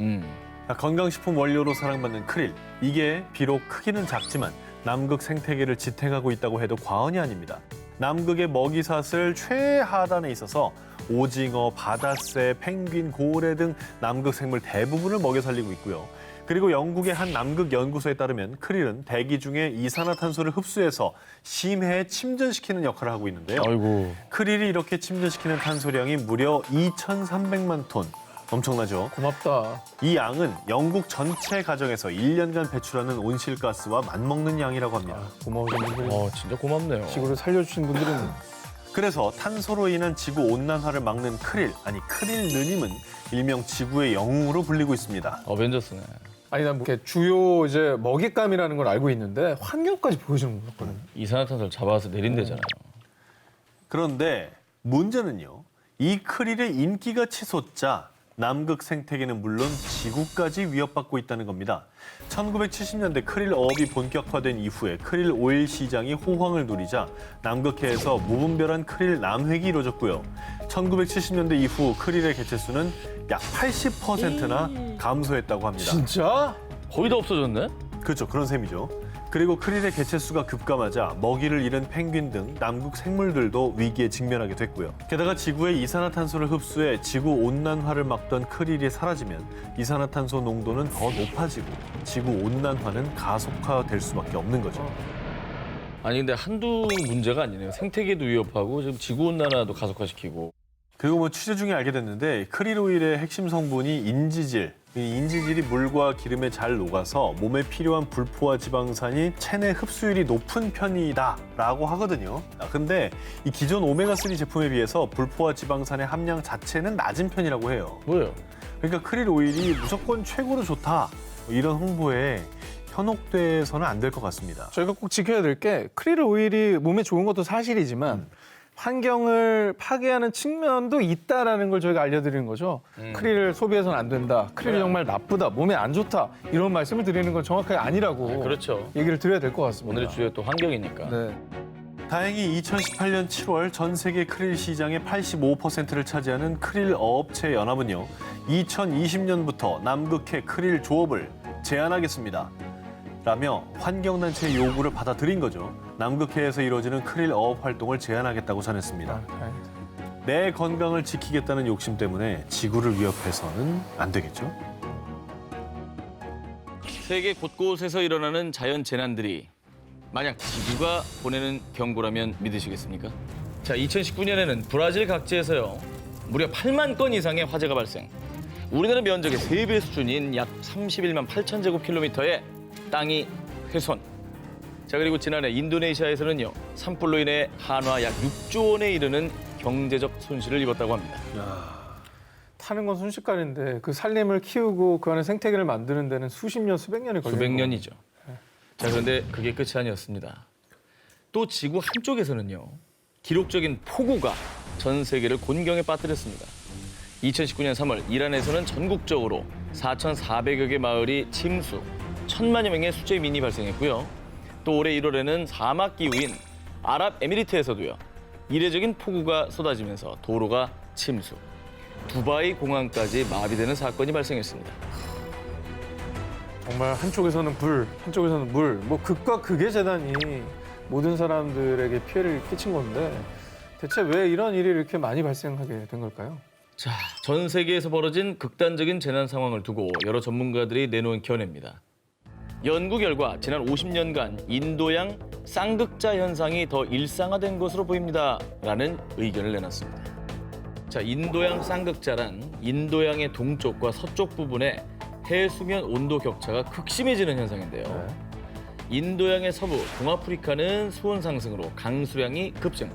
건강식품 원료로 사랑받는 크릴. 이게 비록 크기는 작지만 남극 생태계를 지탱하고 있다고 해도 과언이 아닙니다. 남극의 먹이사슬 최하단에 있어서 오징어, 바다새, 펭귄, 고래 등 남극 생물 대부분을 먹여 살리고 있고요. 그리고 영국의 한 남극 연구소에 따르면 크릴은 대기 중에 이산화탄소를 흡수해서 심해에 침전시키는 역할을 하고 있는데요. 아이고. 크릴이 이렇게 침전시키는 탄소량이 무려 2,300만 톤. 엄청나죠? 고맙다. 이 양은 영국 전체 가정에서 1년간 배출하는 온실가스와 맞먹는 양이라고 합니다. 고마우신 분들, 진짜 고맙네요. 지구를 살려주신 분들은 그래서 탄소로 인한 지구 온난화를 막는 크릴, 아니 크릴 느님은 일명 지구의 영웅으로 불리고 있습니다. 어벤져스네. 아니 난 뭐 이렇게 주요 이제 먹잇감이라는 걸 알고 있는데 환경까지 보여주는 거거든요. 이산화탄소를 잡아서 내린대잖아요. 그런데 문제는요. 이 크릴의 인기가 치솟자 남극 생태계는 물론 지구까지 위협받고 있다는 겁니다. 1970년대 크릴 어업이 본격화된 이후에 크릴 오일 시장이 호황을 누리자 남극해에서 무분별한 크릴 남획이 이루어졌고요. 1970년대 이후 크릴의 개체수는 약 80%나 감소했다고 합니다. 진짜? 거의 다 없어졌네? 그렇죠. 그런 셈이죠. 그리고 크릴의 개체수가 급감하자 먹이를 잃은 펭귄 등 남극 생물들도 위기에 직면하게 됐고요. 게다가 지구의 이산화탄소를 흡수해 지구 온난화를 막던 크릴이 사라지면 이산화탄소 농도는 더 높아지고 지구 온난화는 가속화될 수밖에 없는 거죠. 아니 근데 한두 문제가 아니네요. 생태계도 위협하고 지금 지구온난화도 가속화시키고. 그리고 뭐 취재 중에 알게 됐는데 크릴 오일의 핵심 성분이 인지질. 이 인지질이 물과 기름에 잘 녹아서 몸에 필요한 불포화 지방산이 체내 흡수율이 높은 편이다라고 하거든요. 근데 이 기존 오메가3 제품에 비해서 불포화 지방산의 함량 자체는 낮은 편이라고 해요. 뭐예요? 그러니까 크릴 오일이 무조건 최고로 좋다. 이런 홍보에 현혹돼서는 안 될 것 같습니다. 저희가 꼭 지켜야 될 게 크릴 오일이 몸에 좋은 것도 사실이지만 환경을 파괴하는 측면도 있다라는 걸 저희가 알려드리는 거죠. 크릴을 소비해서는 안 된다. 크릴이 정말 나쁘다. 몸에 안 좋다. 이런 말씀을 드리는 건 정확하게 아니라고 그렇죠. 얘기를 드려야 될 것 같습니다. 오늘의 주제가 또 환경이니까. 네. 다행히 2018년 7월 전 세계 크릴 시장의 85%를 차지하는 크릴 어업체 연합은요. 2020년부터 남극해 크릴 조업을 제한하겠습니다. 라며 환경단체의 요구를 받아들인 거죠. 남극해에서 이루어지는 크릴 어업 활동을 제한하겠다고 전했습니다. 내 건강을 지키겠다는 욕심 때문에 지구를 위협해서는 안 되겠죠. 세계 곳곳에서 일어나는 자연 재난들이 만약 지구가 보내는 경고라면 믿으시겠습니까? 자, 2019년에는 브라질 각지에서요. 무려 8만 건 이상의 화재가 발생. 우리나라 면적의 3배 수준인 약 31만 8천 제곱킬로미터의 땅이 훼손. 자, 그리고 지난해 인도네시아에서는요. 산불로 인해 한화 약 6조 원에 이르는 경제적 손실을 입었다고 합니다. 타는 건 순식간인데 그 산림을 키우고 그 안에 생태계를 만드는 데는 수십 년, 수백 년이 걸리는 수백 년이죠. 자, 그런데 그게 끝이 아니었습니다. 또 지구 한쪽에서는요. 기록적인 폭우가 전 세계를 곤경에 빠뜨렸습니다. 2019년 3월 이란에서는 전국적으로 4,400여 개 마을이 침수, 1,000만여 명의 수재민이 발생했고요. 또 올해 1월에는 사막 기후인 아랍에미리트에서도요. 이례적인 폭우가 쏟아지면서 도로가 침수, 두바이 공항까지 마비되는 사건이 발생했습니다. 정말 한쪽에서는 불, 한쪽에서는 물, 뭐 극과 극의 재난이 모든 사람들에게 피해를 끼친 건데 대체 왜 이런 일이 이렇게 많이 발생하게 된 걸까요? 자, 전 세계에서 벌어진 극단적인 재난 상황을 두고 여러 전문가들이 내놓은 견해입니다. 연구 결과 지난 50년간 인도양 쌍극자 현상이 더 일상화된 것으로 보입니다라는 의견을 내놨습니다. 자, 인도양 쌍극자란 인도양의 동쪽과 서쪽 부분에 해수면 온도 격차가 극심해지는 현상인데요. 인도양의 서부, 동아프리카는 수온 상승으로 강수량이 급증.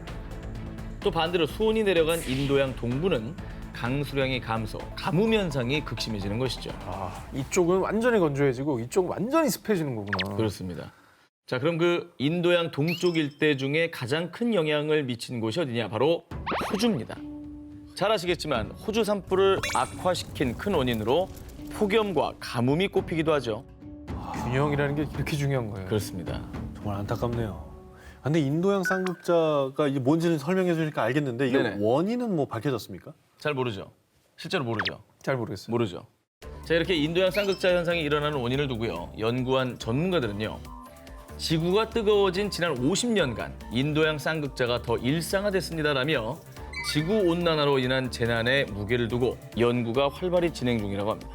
또 반대로 수온이 내려간 인도양 동부는 강수량이 감소, 가뭄 현상이 극심해지는 것이죠. 이쪽은 완전히 건조해지고 이쪽은 완전히 습해지는 거구나. 그렇습니다. 자, 그럼 그 인도양 동쪽 일대 중에 가장 큰 영향을 미친 곳이 어디냐? 바로 호주입니다. 잘 아시겠지만 호주 산불을 악화시킨 큰 원인으로 폭염과 가뭄이 꼽히기도 하죠. 균형이라는 게 이렇게 중요한 거예요. 그렇습니다. 정말 안타깝네요. 근데 인도양 쌍극자가 이게 뭔지는 설명해 주니까 알겠는데 이게 네네. 원인은 뭐 밝혀졌습니까? 잘 모르죠. 실제로 모르죠. 잘 모르겠어요. 모르죠. 자, 이렇게 인도양 쌍극자 현상이 일어나는 원인을 두고요. 연구한 전문가들은요. 지구가 뜨거워진 지난 50년간 인도양 쌍극자가 더 일상화됐습니다라며 지구온난화로 인한 재난에 무게를 두고 연구가 활발히 진행 중이라고 합니다.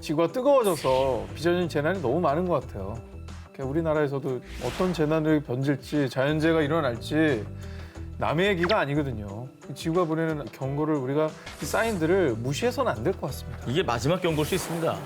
지구가 뜨거워져서 빚어진 재난이 너무 많은 것 같아요. 우리나라에서도 어떤 재난을 번질지 자연재해가 일어날지 남의 얘기가 아니거든요. 지구가 보내는 경고를 우리가 이 사인들을 무시해서는 안 될 것 같습니다. 이게 마지막 경고일 수 있습니다.